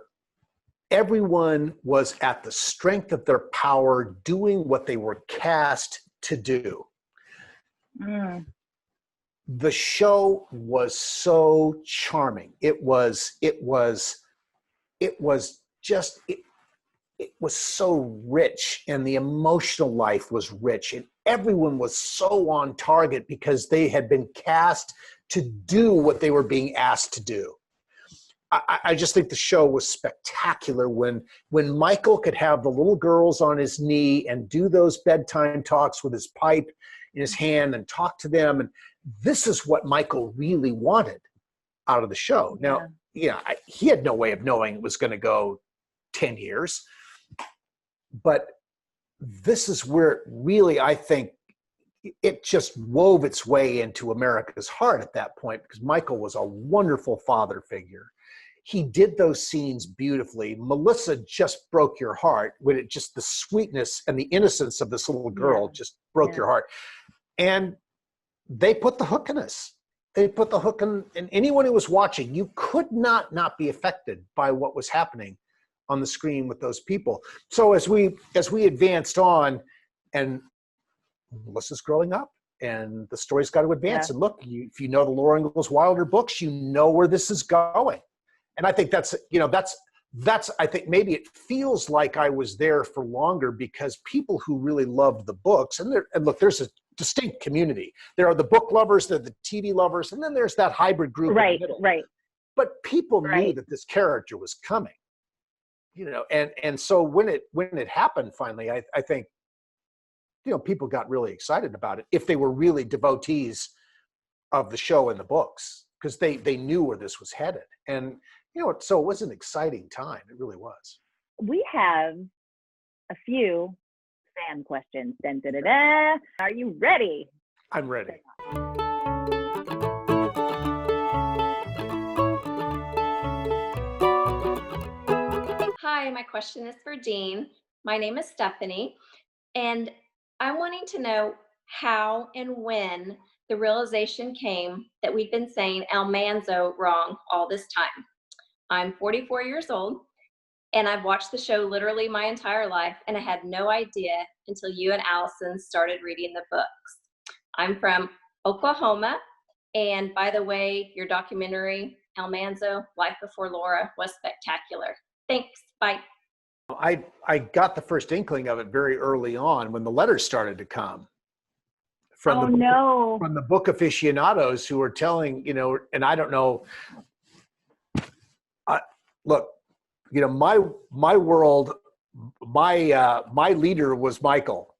everyone was at the strength of their power, doing what they were cast to do. The show was so charming. It was so rich, and the emotional life was rich, and everyone was so on target because they had been cast to do what they were being asked to do. I just think the show was spectacular when Michael could have the little girls on his knee and do those bedtime talks with his pipe in his hand and talk to them. And this is what Michael really wanted out of the show. Now, he had no way of knowing it was going to go 10 years. But this is where it really, I think, it just wove its way into America's heart at that point, because Michael was a wonderful father figure. He did those scenes beautifully. Melissa just broke your heart when it just, the sweetness and the innocence of this little girl just broke your heart. And they put the hook in us. They put the hook in anyone who was watching. You could not be affected by what was happening on the screen with those people. So as we advanced on, and Melissa's growing up, and the story's got to advance. And look, if you know the Laura Ingalls Wilder books, you know where this is going. And I think that's I think maybe it feels like I was there for longer because people who really loved the books, and look, there's a distinct community. There are the book lovers, there are the TV lovers, and then there's that hybrid group in the middle. Right. But people knew that this character was coming. And so when it happened finally, I think, people got really excited about it if they were really devotees of the show and the books, because they knew where this was headed. And, so it was an exciting time. It really was. We have a few fan questions. Dun, da, da, da. Are you ready? I'm ready. Hi, my question is for Dean. My name is Stephanie, and I'm wanting to know how and when the realization came that we've been saying Almanzo wrong all this time. I'm 44 years old, and I've watched the show literally my entire life, and I had no idea until you and Allison started reading the books. I'm from Oklahoma, and by the way, your documentary, Almanzo, Life Before Laura, was spectacular. Thanks, bye. I got the first inkling of it very early on when the letters started to come from the book aficionados who were telling, and I don't know. Look, my world, my leader was Michael.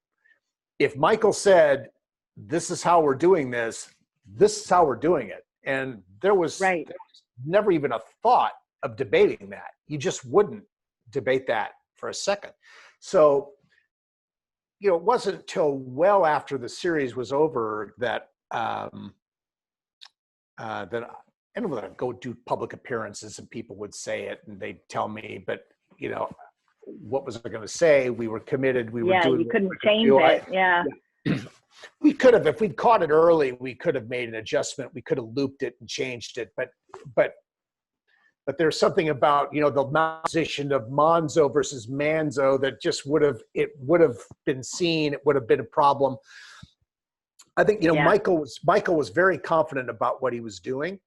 If Michael said, "This is how we're doing this is how we're doing it," and there was never even a thought of debating that. You just wouldn't debate that for a second. So, it wasn't until well after the series was over that I don't know, I'd go do public appearances and people would say it and they'd tell me, but what was I going to say? We were committed. We were doing. You couldn't change it. Yeah. We could have, if we'd caught it early, we could have made an adjustment. We could have looped it and changed it. But there's something about, the position of Monzo versus Manzo that just would have been seen. It would have been a problem. I think, Michael was very confident about what he was doing.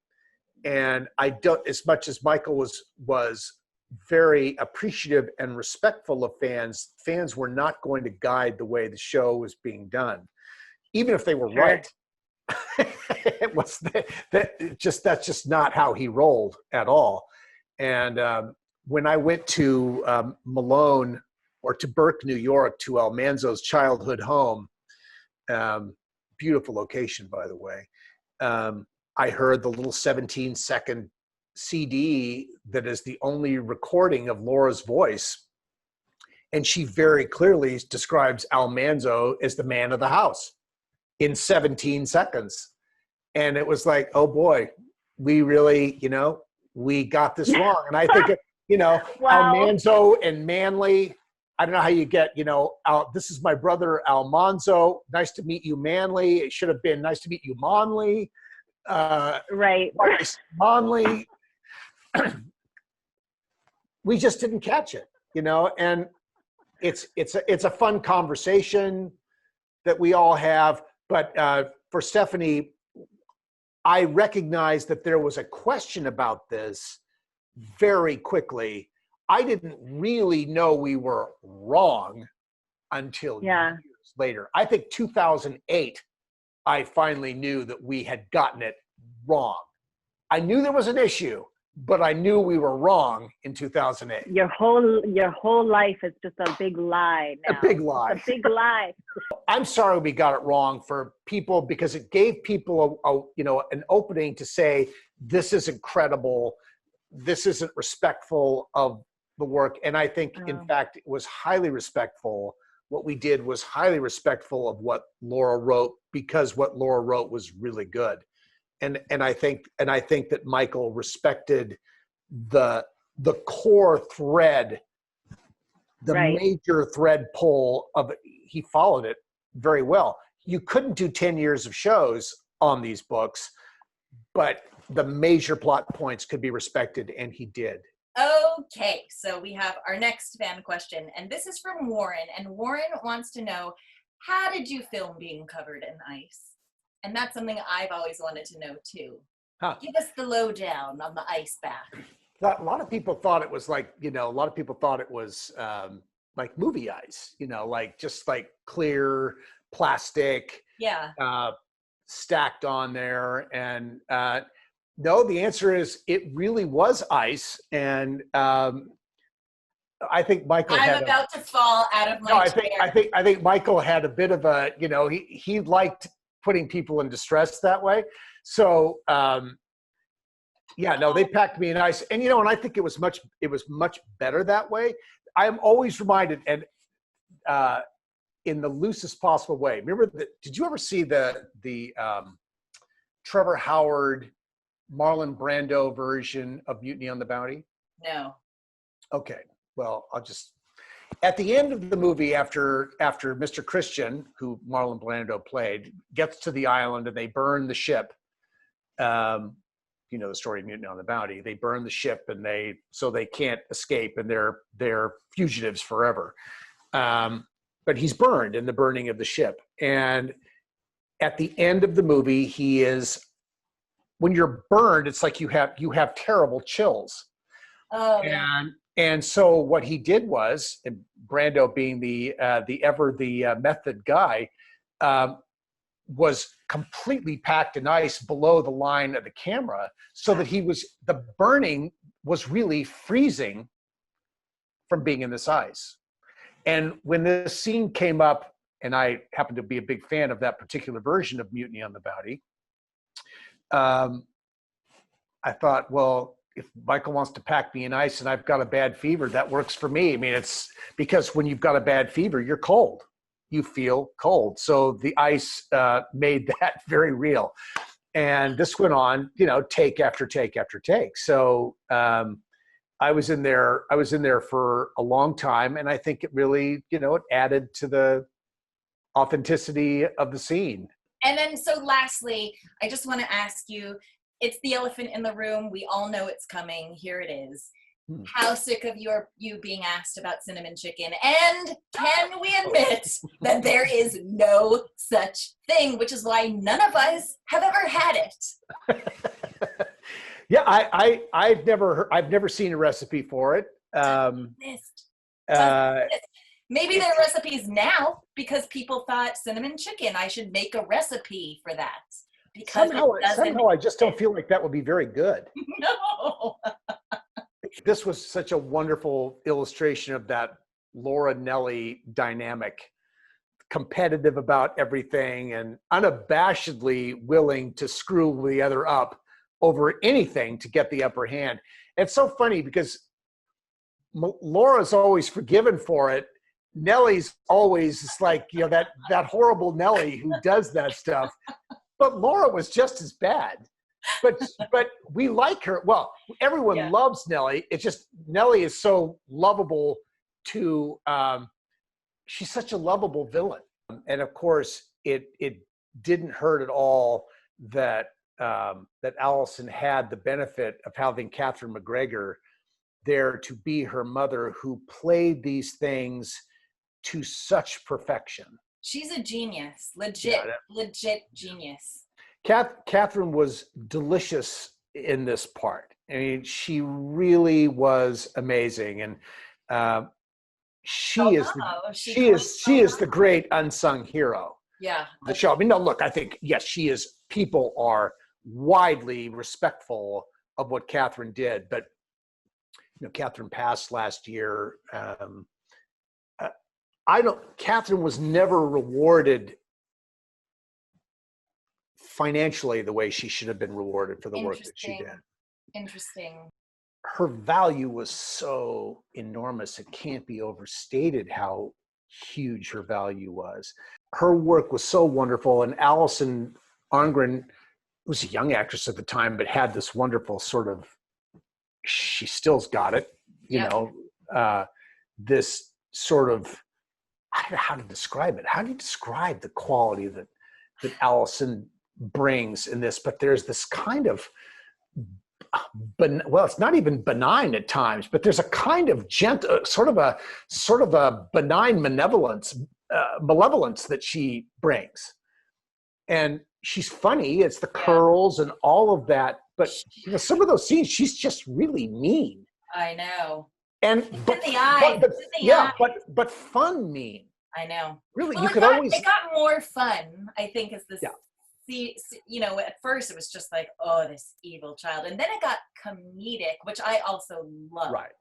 And as much as Michael was very appreciative and respectful of fans were not going to guide the way the show was being done, even if they were right. It was that's just not how he rolled at all. And when I went to Malone, or to Burke, New York, to Almanzo's childhood home, beautiful location, by the way, I heard the little 17-second CD that is the only recording of Laura's voice. And she very clearly describes Almanzo as the man of the house in 17 seconds. And it was like, oh boy, we really, we got this wrong. And I think, wow. Almanzo and Manly, I don't know how you get, this is my brother Almanzo. Nice to meet you, Manly. It should have been nice to meet you, Monley. Right. Monley. we just didn't catch it, you know. And it's a fun conversation that we all have. But for Stephanie, I recognized that there was a question about this very quickly. I didn't really know we were wrong until years later. I think 2008, I finally knew that we had gotten it wrong. I knew there was an issue, but I knew we were wrong in 2008. Your whole life is just a big lie now. A big lie. It's a big lie. I'm sorry we got it wrong for people, because it gave people an opening to say, this isn't credible, this isn't respectful of the work. And I think, in fact, it was highly respectful. What we did was highly respectful of what Laura wrote, because what Laura wrote was really good. And I think that Michael respected the core thread, the major thread pull of it. He followed it very well. You couldn't do 10 years of shows on these books, but the major plot points could be respected, and he did. Okay, so we have our next fan question, and this is from Warren. And Warren wants to know, how did you film being covered in ice? And that's something I've always wanted to know too. Give us the lowdown on the ice bath. A lot of people thought it was like, like movie ice, like just like clear plastic, stacked on there. And no, the answer is it really was ice. And I think Michael. I'm about to fall out of my chair. I think Michael had a bit of a, he liked putting people in distress that way. So they packed me in ice, and and I think it was much better that way. I'm always reminded, and in the loosest possible way. Remember, did you ever see the Trevor Howard, Marlon Brando version of Mutiny on the Bounty? No. Okay. Well, at the end of the movie, after Mr. Christian, who Marlon Brando played, gets to the island and they burn the ship. The story of Mutiny on the Bounty. They burn the ship, and so they can't escape, and they're fugitives forever. But he's burned in the burning of the ship. And at the end of the movie, when you're burned, it's like you have terrible chills. Oh. And so what he did was, and Brando being the method guy, was completely packed in ice below the line of the camera, so that the burning was really freezing from being in this ice. And when this scene came up, and I happen to be a big fan of that particular version of Mutiny on the Bounty, I thought, well, if Michael wants to pack me in ice and I've got a bad fever, that works for me. I mean, it's because when you've got a bad fever, you're cold. You feel cold. So the ice made that very real. And this went on, take after take after take. So I was in there for a long time, and I think it really, it added to the authenticity of the scene. And then, so lastly, I just want to ask you, it's the elephant in the room. We all know it's coming. Here it is. How sick of you being asked about cinnamon chicken? And can we admit that there is no such thing, which is why none of us have ever had it? Yeah, I've never seen a recipe for it. Maybe there are recipes now, because people thought cinnamon chicken, I should make a recipe for that. Because somehow I just don't feel like that would be very good. No. This was such a wonderful illustration of that Laura Nellie dynamic, competitive about everything and unabashedly willing to screw the other up over anything to get the upper hand. It's so funny because Laura's always forgiven for it. Nellie's always like, that horrible Nellie who does that stuff. But Laura was just as bad. But we like her. Well, everyone loves Nellie. It's just Nellie is so lovable she's such a lovable villain. And of course, it didn't hurt at all that Allison had the benefit of having Katherine MacGregor there to be her mother, who played these things to such perfection. She's a genius, legit genius. Katherine was delicious in this part. I mean, she really was amazing, and she is the great unsung hero. Yeah. The show. I mean, no, look, I think yes, she is. People are widely respectful of what Katherine did, but Katherine passed last year. Katherine was never rewarded financially the way she should have been rewarded for the work that she did. Interesting. Her value was so enormous, it can't be overstated how huge her value was. Her work was so wonderful, and Alison Arngren was a young actress at the time, but had this wonderful sort of, she still's got it, this sort of, I don't know how to describe it. How do you describe the quality that Alison brings in this? But there's this kind of, well, it's not even benign at times, but there's a kind of gentle, sort of a benign malevolence that she brings. And she's funny. It's the curls and all of that. But some of those scenes, she's just really mean. I know. And but the eye, but fun mean. I know. Really, well, you could always. It got more fun, I think, as this. Yeah. At first it was just like, oh, this evil child, and then it got comedic, which I also love. Right.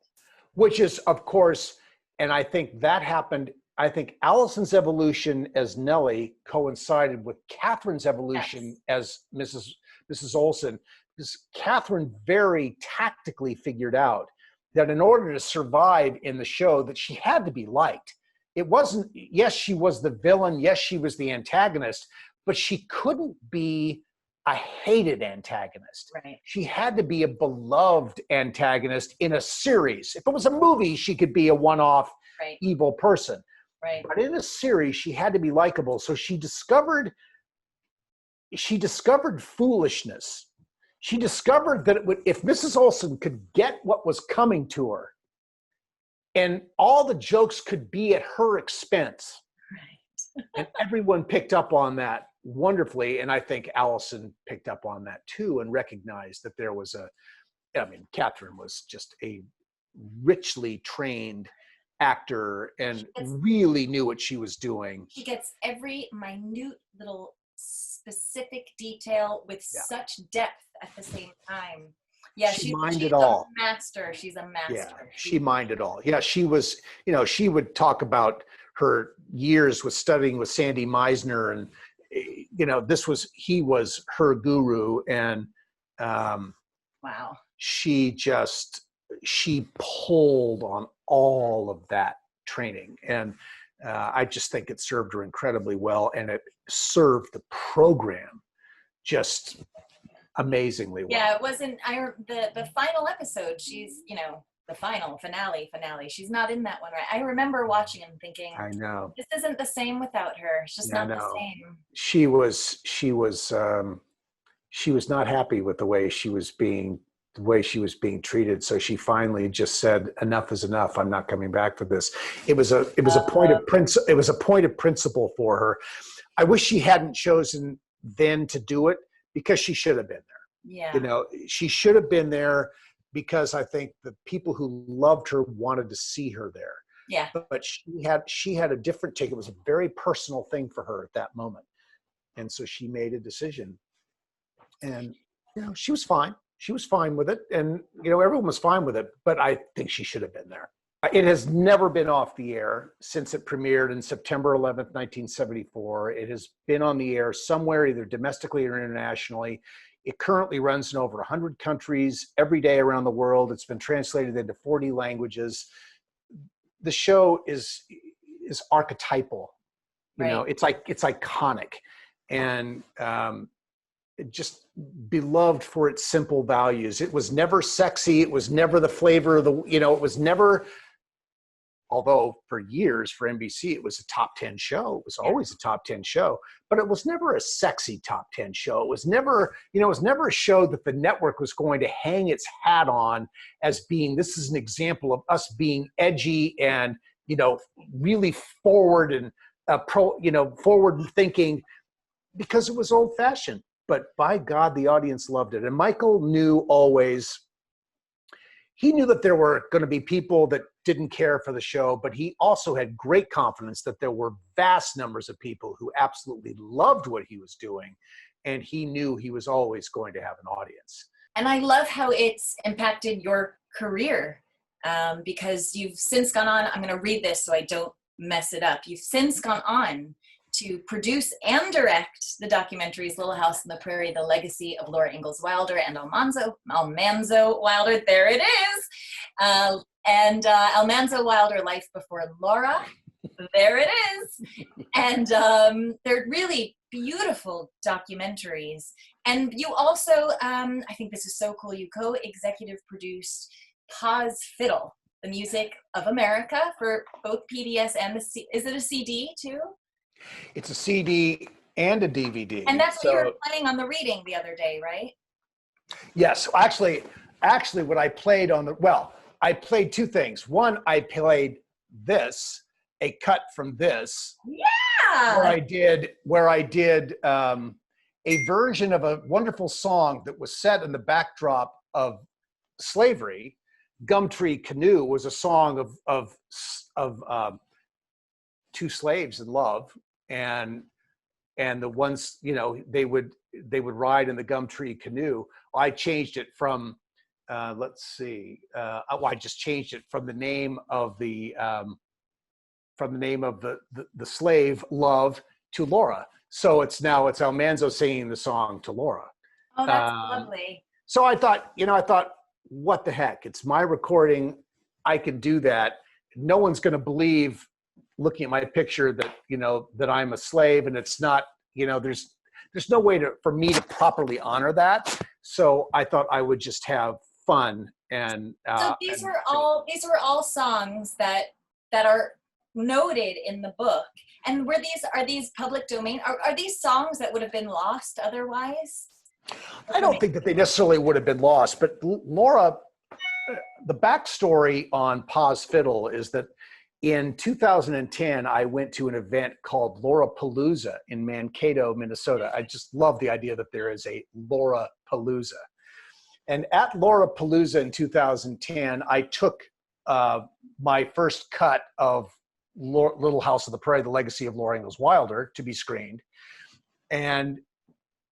Which is, of course, and I think that happened. I think Alison's evolution as Nellie coincided with Katherine's evolution as Mrs. Olsen, because Katherine very tactically figured out that in order to survive in the show, that she had to be liked. It wasn't, yes, she was the villain, yes, she was the antagonist, but she couldn't be a hated antagonist. Right. She had to be a beloved antagonist in a series. If it was a movie, she could be a one-off evil person. Right. But in a series, she had to be likable. So she discovered foolishness. She discovered that if Mrs. Olsen could get what was coming to her, and all the jokes could be at her expense, and everyone picked up on that wonderfully. And I think Alison picked up on that too, and recognized that there was Katherine was just a richly trained actor and really knew what she was doing. She gets every minute little specific detail with such depth at the same time. Yeah, she's a master. She's a master. Yeah, she mined it all. Yeah, she was, she would talk about her years with studying with Sandy Meisner, and he was her guru, and wow. She pulled on all of that training, and I just think it served her incredibly well, and it served the program just amazingly well. Yeah, it wasn't. The final episode. She's the finale. She's not in that one, right? I remember watching and thinking, I know this isn't the same without her. It's just not the same. She was not happy with the way she was being treated. So she finally just said, enough is enough. I'm not coming back for this. It was a point of principle for her. I wish she hadn't chosen then to do it, because she should have been there. Yeah. She should have been there, because I think the people who loved her wanted to see her there. Yeah. But she had a different take. It was a very personal thing for her at that moment. And so she made a decision. And she was fine. She was fine with it, and everyone was fine with it, but I think she should have been there. It has never been off the air since it premiered in September 11th, 1974. It has been on the air somewhere, either domestically or internationally. It currently runs in over 100 countries every day around the world. It's been translated into 40 languages. The show is archetypal. It's iconic, and just beloved for its simple values. It was never sexy. It was never the flavor of it was never although for years for NBC, it was a top 10 show. It was always a top 10 show, but it was never a sexy top 10 show. It was never, it was never a show that the network was going to hang its hat on as being, this is an example of us being edgy and, really forward and forward thinking, because it was old fashioned. But by God, the audience loved it. And Michael knew always, he knew that there were going to be people that didn't care for the show, but he also had great confidence that there were vast numbers of people who absolutely loved what he was doing. And he knew he was always going to have an audience. And I love how it's impacted your career, because you've since gone on, I'm going to read this so I don't mess it up. You've since gone on to produce and direct the documentaries Little House on the Prairie, The Legacy of Laura Ingalls Wilder and Almanzo WIlder, there it is, and Almanzo WIlder, Life Before Laura, there it is. And they're really beautiful documentaries. And you also, I think this is so cool, you co-executive produced Pa's Fiddle, the music of America for both PBS and is it a CD too? It's a CD and a DVD. And that's what you were playing on the reading the other day, right? Yes, actually what I played I played two things. One, I played this, a cut from this. Yeah! Where I did a version of a wonderful song that was set in the backdrop of slavery. Gumtree Canoe was a song of two slaves in love, and the ones, they would ride in the Gumtree Canoe. I changed it from I just changed it from the name of the slave Love to Laura. So it's Almanzo singing the song to Laura. Oh, that's lovely. So I thought, what the heck? It's my recording. I can do that. No one's going to believe, looking at my picture, that that I'm a slave, and it's not. There's no way for me to properly honor that. So I thought I would just have fun. And so these were all songs that are noted in the book. And are these public domain? Are these songs that would have been lost otherwise? I don't think that they necessarily would have been lost, but Laura, the backstory on Pa's Fiddle is that in 2010, I went to an event called Laura Palooza in Mankato, Minnesota. I just love the idea that there is a Laura Palooza. And at Laura Palooza in 2010, I took my first cut of Little House on the Prairie, The Legacy of Laura Ingalls Wilder, to be screened. And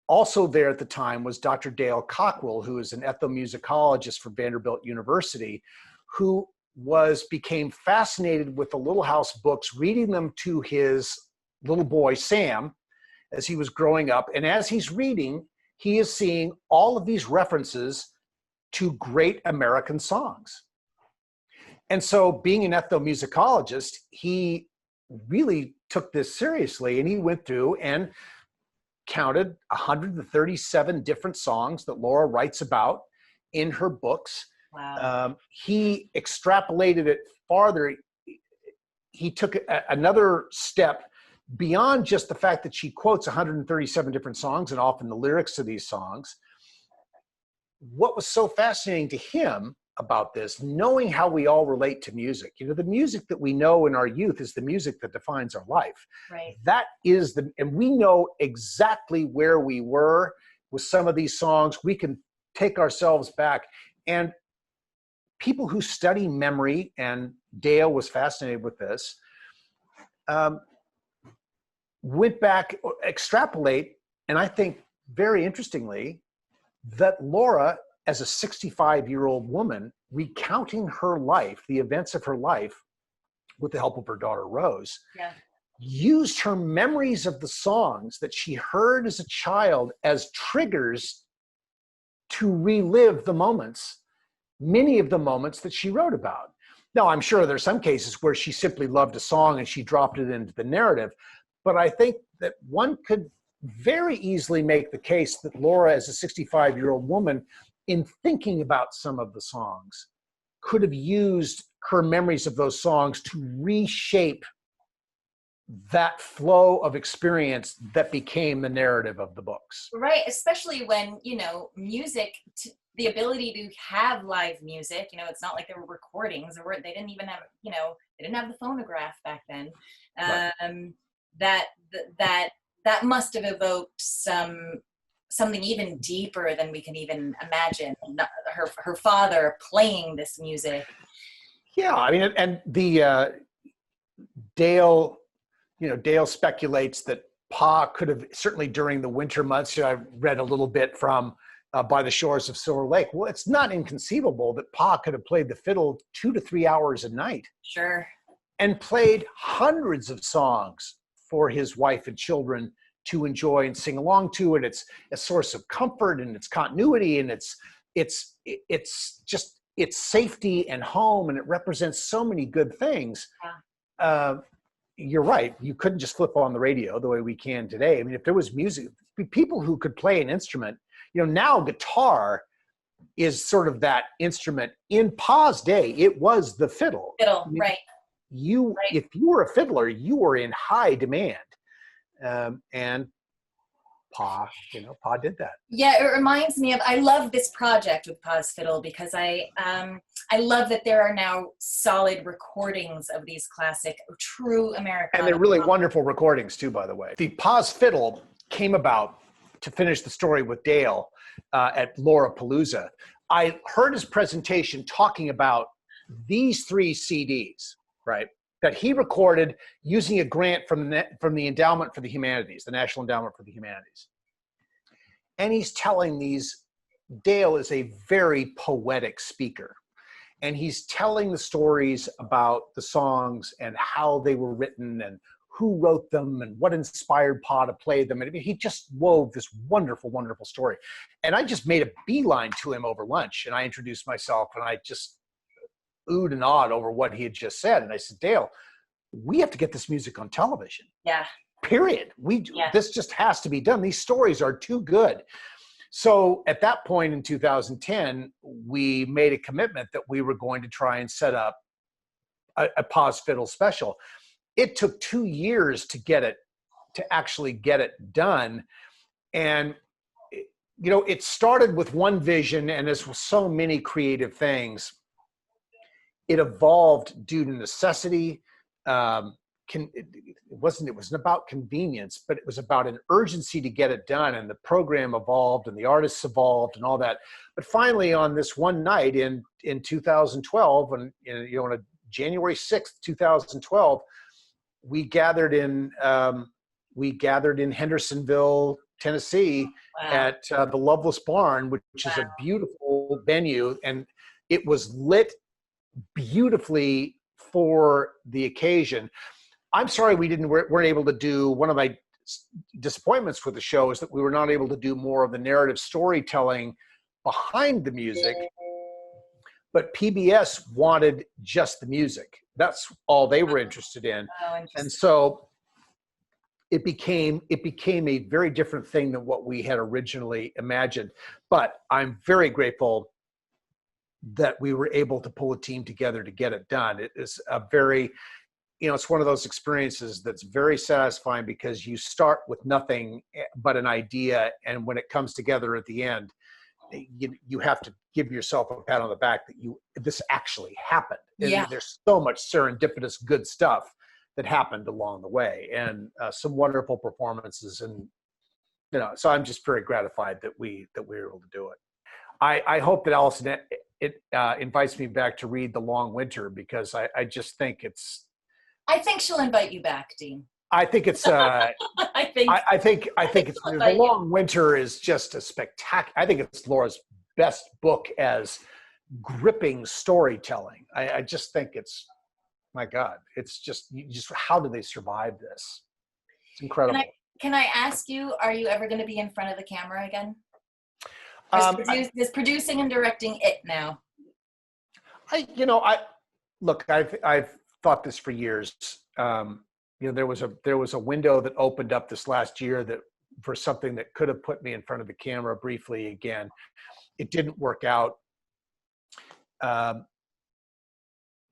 also there at the time was Dr. Dale Cockrell, who is an ethnomusicologist from Vanderbilt University, who became fascinated with the Little House books, reading them to his little boy, Sam, as he was growing up. And as he's reading, he is seeing all of these references to great American songs. And so being an ethnomusicologist, he really took this seriously, and he went through and counted 137 different songs that Laura writes about in her books. Wow. He extrapolated it farther. He took another step beyond just the fact that she quotes 137 different songs and often the lyrics to these songs. What was so fascinating to him about this, knowing how we all relate to music, the music that we know in our youth is the music that defines our life. Right. That is and we know exactly where we were with some of these songs. We can take ourselves back. And people who study memory, and Dale was fascinated with this, went back, extrapolate, and I think very interestingly, that Laura, as a 65-year-old woman, recounting her life, the events of her life, with the help of her daughter Rose, used her memories of the songs that she heard as a child as triggers to relive the moments, many of the moments that she wrote about. Now, I'm sure there's some cases where she simply loved a song and she dropped it into the narrative, but I think that one could very easily make the case that Laura, as a 65-year-old woman, in thinking about some of the songs, could have used her memories of those songs to reshape that flow of experience that became the narrative of the books. Right, especially when, music, the ability to have live music, it's not like there were recordings, or they didn't even have, they didn't have the phonograph back then. Right. That must have evoked something even deeper than we can even imagine. Her father playing this music. Yeah, I mean, and the Dale speculates that Pa could have, certainly during the winter months, I read a little bit from By the Shores of Silver Lake. Well, it's not inconceivable that Pa could have played the fiddle 2 to 3 hours a night. Sure. And played hundreds of songs for his wife and children to enjoy and sing along to. And it's a source of comfort, and it's continuity, and it's safety and home, and it represents so many good things. Yeah. You're right. You couldn't just flip on the radio the way we can today. I mean, if there was music, people who could play an instrument, now guitar is sort of that instrument. In Pa's day, it was the fiddle. Fiddle, right. If you were a fiddler, you were in high demand. And Pa did that. Yeah, it reminds me of, I love this project with Pa's Fiddle, because I love that there are now solid recordings of these classic, true Americana. And they're really wonderful recordings too, by the way. The Pa's Fiddle came about, to finish the story with Dale, at Laura-Palooza. I heard his presentation talking about these 3 CDs, right, that he recorded using a grant from the Endowment for the Humanities, the National Endowment for the Humanities. And he's telling Dale is a very poetic speaker. And he's telling the stories about the songs and how they were written and who wrote them and what inspired Pa to play them. And he just wove this wonderful, wonderful story. And I just made a beeline to him over lunch, and I introduced myself, and I just oohed and awed over what he had just said. And I said, Dale, we have to get this music on television. Yeah. Period. This just has to be done. These stories are too good. So at that point in 2010, we made a commitment that we were going to try and set up a Pa's Fiddle special. It took 2 years to actually get it done. And, it started with one vision, and as with so many creative things, it evolved due to necessity. It wasn't about convenience, but it was about an urgency to get it done. And the program evolved, and the artists evolved, and all that. But finally, on this one night in 2012, on a January 6th, 2012, we gathered in Hendersonville, Tennessee, at the Loveless Barn, which is a beautiful venue, and it was lit beautifully for the occasion. I'm sorry we weren't able to do, one of my disappointments with the show is that we were not able to do more of the narrative storytelling behind the music, but PBS wanted just the music. That's all they were interested in. And so it became a very different thing than what we had originally imagined. But I'm very grateful that we were able to pull a team together to get it done. It is a very, it's one of those experiences that's very satisfying, because you start with nothing but an idea, and when it comes together at the end, you have to give yourself a pat on the back that this actually happened. Yeah. And there's so much serendipitous good stuff that happened along the way, and some wonderful performances, and so I'm just very gratified that we were able to do it. I hope that Allison invites me back to read The Long Winter, because I just think I think she'll invite you back, Dean. I think it's I think it's The Long Winter is just a spectacular. I think it's Laura's best book as gripping storytelling. I just think it's, my God, it's just how do they survive this? It's incredible. Can I ask you, are you ever going to be in front of the camera again? Is producing and directing it now? I've thought this for years. There was a window that opened up this last year that for something that could have put me in front of the camera briefly again. It didn't work out.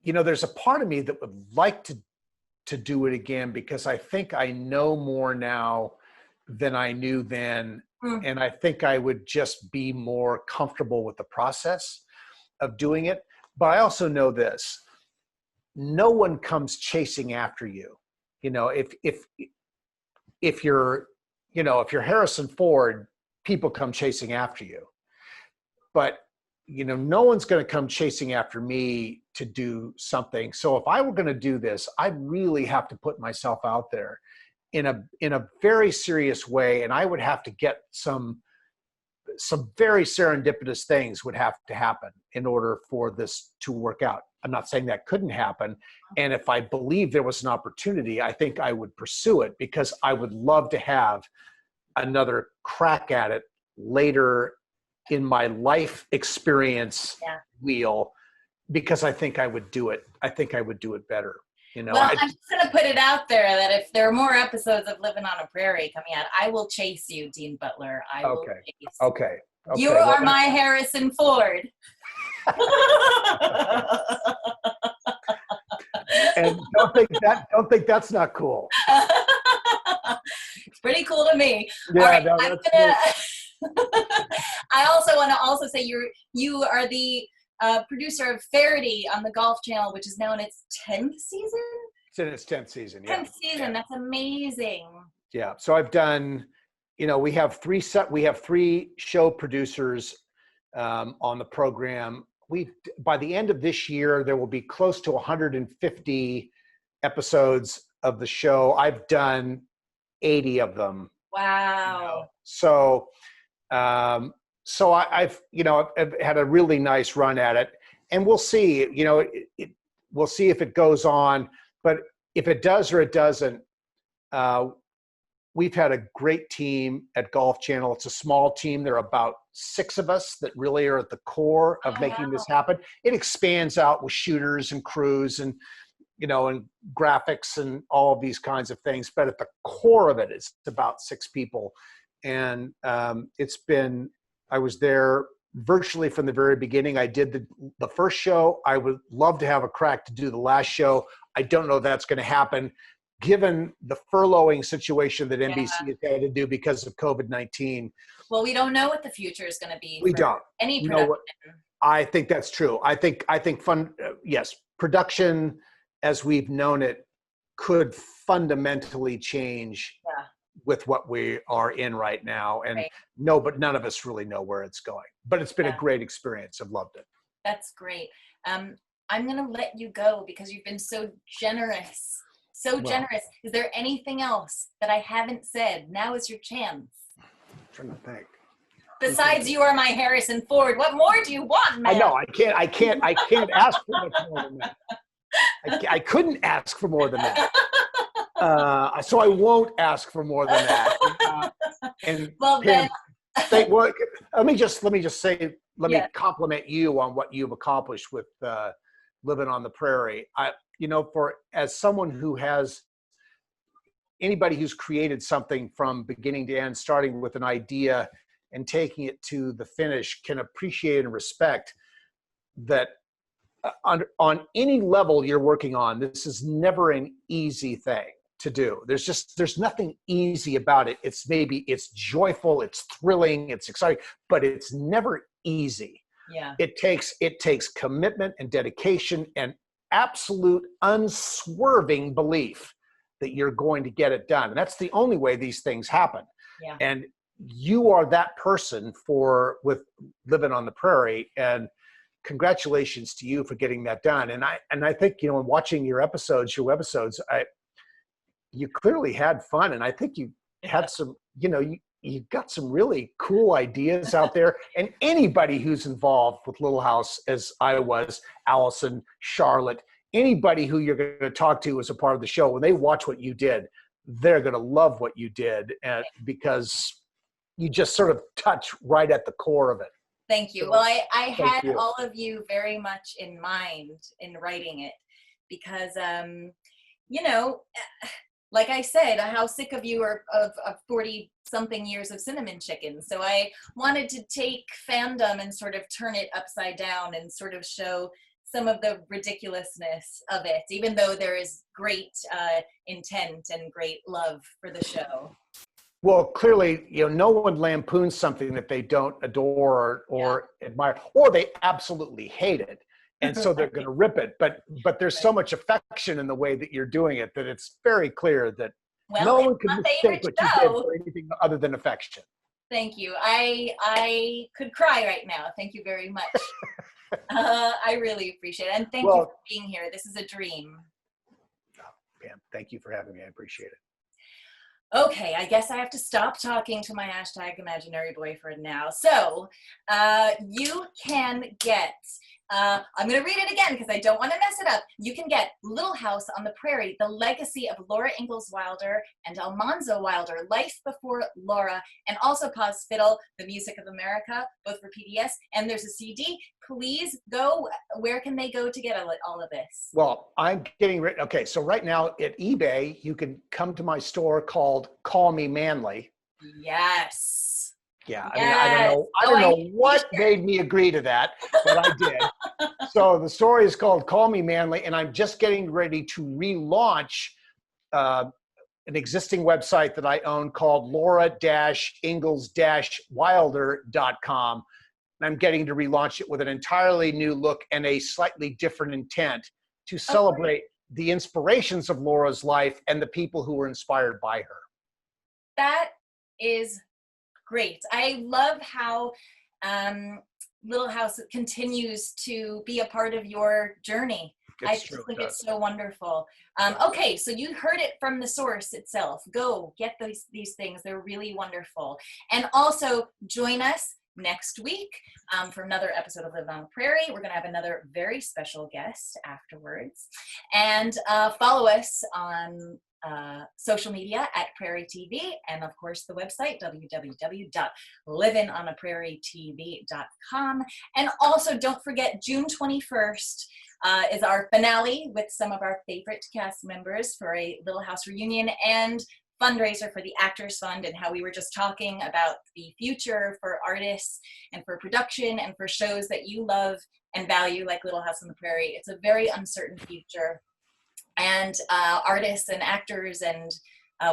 there's a part of me that would like to do it again, because I think I know more now than I knew then. And I think I would just be more comfortable with the process of doing it. But I also know this: no one comes chasing after you. If you're Harrison Ford, people come chasing after you. But no one's going to come chasing after me to do something. So if I were going to do this, I'd really have to put myself out there in a very serious way, and I would have to get some very serendipitous things would have to happen in order for this to work out. I'm not saying that couldn't happen, and if I believe there was an opportunity, I think I would pursue it, because I would love to have another crack at it later in my life experience wheel, because I think I would do it. I think I would do it better. Well, I'm just going to put it out there that if there are more episodes of Livin' on a Prairie coming out, I will chase you, Dean Butler. I will chase. Okay. You are my Harrison Ford. And don't think that's not cool. It's pretty cool to me. Yeah, all right, no, I also want to say you are the producer of Faraday on the Golf Channel, which is now in its 10th season. It's in its 10th season. Yeah. 10th season. That's amazing. Yeah. So I've done. We have three show producers on the program. By the end of this year, there will be close to 150 episodes of the show. I've done 80 of them. Wow. So I've had a really nice run at it, and we'll see. We'll see if it goes on, but if it does or it doesn't, we've had a great team at Golf Channel. It's a small team. There are about 6 of us that really are at the core of making this happen. It expands out with shooters and crews and and graphics and all of these kinds of things. But at the core of it, it's about 6 people, and I was there virtually from the very beginning. I did the first show. I would love to have a crack to do the last show. I don't know if that's going to happen, given the furloughing situation that NBC has had to do because of COVID-19. Well, we don't know what the future is going to be. We don't. Any production. I think that's true. I think yes, production as we've known it could fundamentally change with what we are in right now. And but none of us really know where it's going. But it's been a great experience. I've loved it. That's great. I'm going to let you go because you've been so generous. Generous. Is there anything else that I haven't said? Now is your chance. I'm trying to think. Besides, you are my Harrison Ford. What more do you want, man? I know. I can't ask for much more than that. I couldn't ask for more than that. So I won't ask for more than that. Well, Pam, let me just say, let me compliment you on what you've accomplished with Livin' on the Prairie. As someone who has, anybody who's created something from beginning to end, starting with an idea and taking it to the finish, can appreciate and respect that on any level you're working on, this is never an easy thing to do. There's nothing easy about it. It's joyful, it's thrilling, it's exciting, but it's never easy. Yeah. It takes commitment and dedication and absolute unswerving belief that you're going to get it done. And that's the only way these things happen. Yeah. And you are that person with Livin' on the Prairie, and congratulations to you for getting that done. And I think, in watching your websites, you clearly had fun. And I think you had some, you got some really cool ideas out there. And anybody who's involved with Little House, as I was, Allison, Charlotte, anybody who you're going to talk to as a part of the show, when they watch what you did, they're going to love what you did, because you just sort of touch right at the core of it. Thank you. So, well, I had you. all of you very much in mind in writing it because, like I said, how sick of you are of 40-something years of Cinnamon Chicken. So I wanted to take fandom and sort of turn it upside down and sort of show some of the ridiculousness of it, even though there is great intent and great love for the show. Well, clearly, no one lampoons something that they don't adore or admire, or they absolutely hate it. And so they're going to rip it. But there's so much affection in the way that you're doing it that it's very clear that no one can mistake what you did for anything other than affection. Thank you. I could cry right now. Thank you very much. I really appreciate it. And thank you for being here. This is a dream. Pam, thank you for having me. I appreciate it. Okay, I guess I have to stop talking to my hashtag imaginary boyfriend now. So you can get, I'm going to read it again because I don't want to mess it up. You can get Little House on the Prairie, The Legacy of Laura Ingalls Wilder and Almanzo WIlder, Life Before Laura, and also Pa's Fiddle, The Music of America, both for PBS, and there's a CD. Please go, where can they go to get all of this? Well, I'm getting ready. Okay, so right now at eBay, you can come to my store called Call Me Manly. Yes. Yeah, I mean, I don't know what made me agree to that, but I did. So the story is called Call Me Manly, and I'm just getting ready to relaunch an existing website that I own called laura-ingalls-wilder.com. And I'm getting to relaunch it with an entirely new look and a slightly different intent to celebrate the inspirations of Laura's life and the people who were inspired by her. That is great. I love how Little House continues to be a part of your journey. I just think it's so wonderful. Okay, so you heard it from the source itself. Go get these things. They're really wonderful. And also join us next week for another episode of Livin on the Prairie. We're going to have another very special guest afterwards. And follow us on social media at Prairie TV, and of course the website www.livinonaprairietv.com. And also don't forget, June 21st is our finale with some of our favorite cast members for a Little House reunion and fundraiser for the Actors Fund, and how we were just talking about the future for artists and for production and for shows that you love and value, like Little House on the Prairie. It's a very uncertain future, and artists and actors, and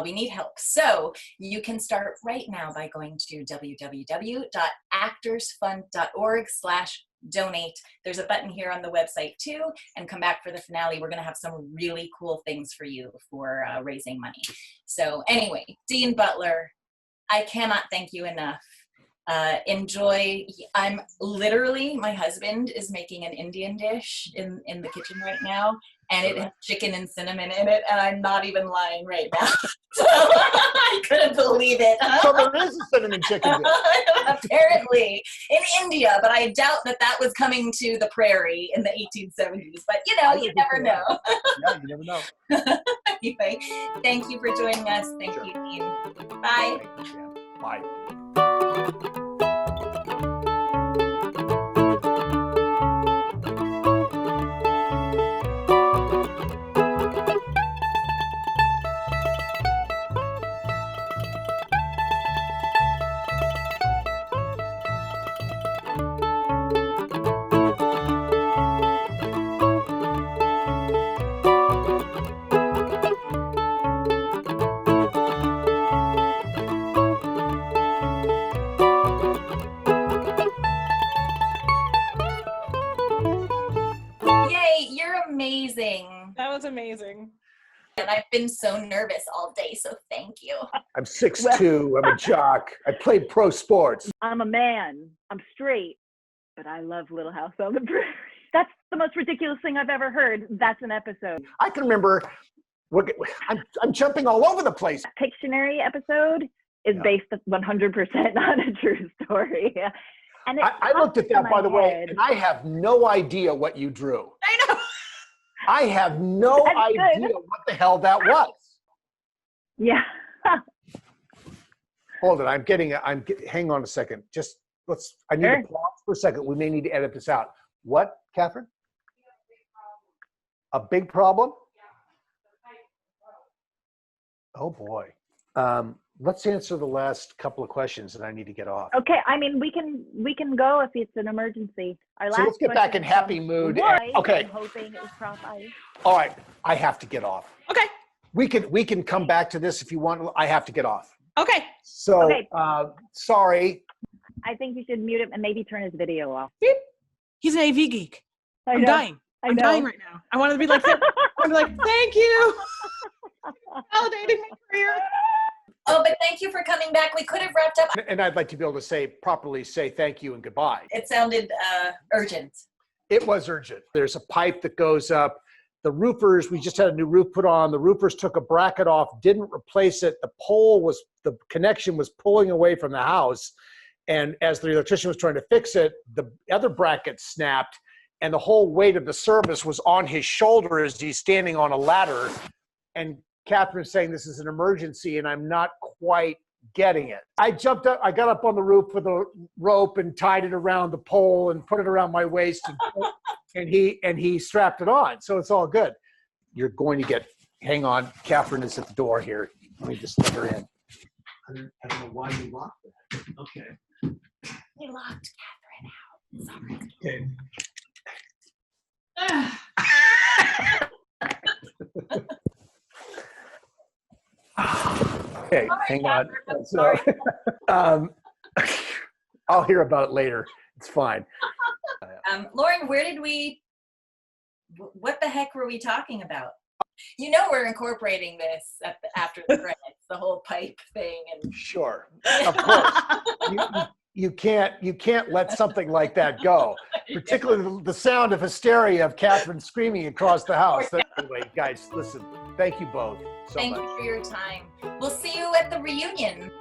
we need help. So you can start right now by going to www.actorsfund.org/donate. There's a button here on the website too, and come back for the finale. We're going to have some really cool things for you for raising money. So anyway, Dean Butler, I cannot thank you enough. Enjoy. I'm literally, my husband is making an Indian dish in the kitchen right now, and it has chicken and cinnamon in it, and I'm not even lying right now. So I couldn't believe it. So there is a cinnamon chicken dish. Apparently in India, but I doubt that was coming to the Prairie in the 1870s. But you never know. Yeah, you never know. Anyway, thank you for joining us. Thank you, Dean. Bye. Thank you, Pam. Bye. Amazing. That was amazing. And I've been so nervous all day, so thank you. I'm 6'2", I'm a jock. I played pro sports. I'm a man. I'm straight, but I love Little House on the Prairie. That's the most ridiculous thing I've ever heard. That's an episode. I can remember, I'm jumping all over the place. Pictionary episode is based 100% on a true story. And I looked at that, by the way, and I have no idea what you drew. I know. I have no idea what the hell that was. Yeah. Hold it. Hang on a second. I need to pause for a second. We may need to edit this out. What, Katherine? A big problem? Oh boy. let's answer the last couple of questions, and I need to get off. Okay, I mean, we can go if it's an emergency. Our So last let's get back question in happy from mood. Roy. Okay. I'm hoping it was Prof. Ice. All right, I have to get off. Okay. We can come back to this if you want. I have to get off. Okay. So, Okay. Sorry. I think you should mute him and maybe turn his video off. He's an AV geek. I I'm know. dying. I'm dying right now. I want to be like him. I'm like, thank you. Validating my career. Oh, but thank you for coming back. We could have wrapped up. And I'd like to be able to properly say thank you and goodbye. It sounded urgent. It was urgent. There's a pipe that goes up. The roofers, we just had a new roof put on. The roofers took a bracket off, didn't replace it. The connection was pulling away from the house. And as the electrician was trying to fix it, the other bracket snapped, and the whole weight of the service was on his shoulder as he's standing on a ladder. And Catherine's saying this is an emergency, and I'm not quite getting it. I jumped up, I got up on the roof with a rope and tied it around the pole and put it around my waist, and he strapped it on. So it's all good. You're going to get, hang on, Catherine is at the door here. Let me just let her in. I don't know why you locked that. Okay. We locked Catherine out. Okay. Okay, hang on. So, I'll hear about it later. It's fine. Lauren, what the heck were we talking about? You know we're incorporating this after the credits, the whole pipe thing. And Sure, of course. You can't let something like that go, particularly the sound of hysteria of Catherine screaming across the house. Anyway, guys, listen, thank you both so much. Thank you for your time. We'll see you at the reunion.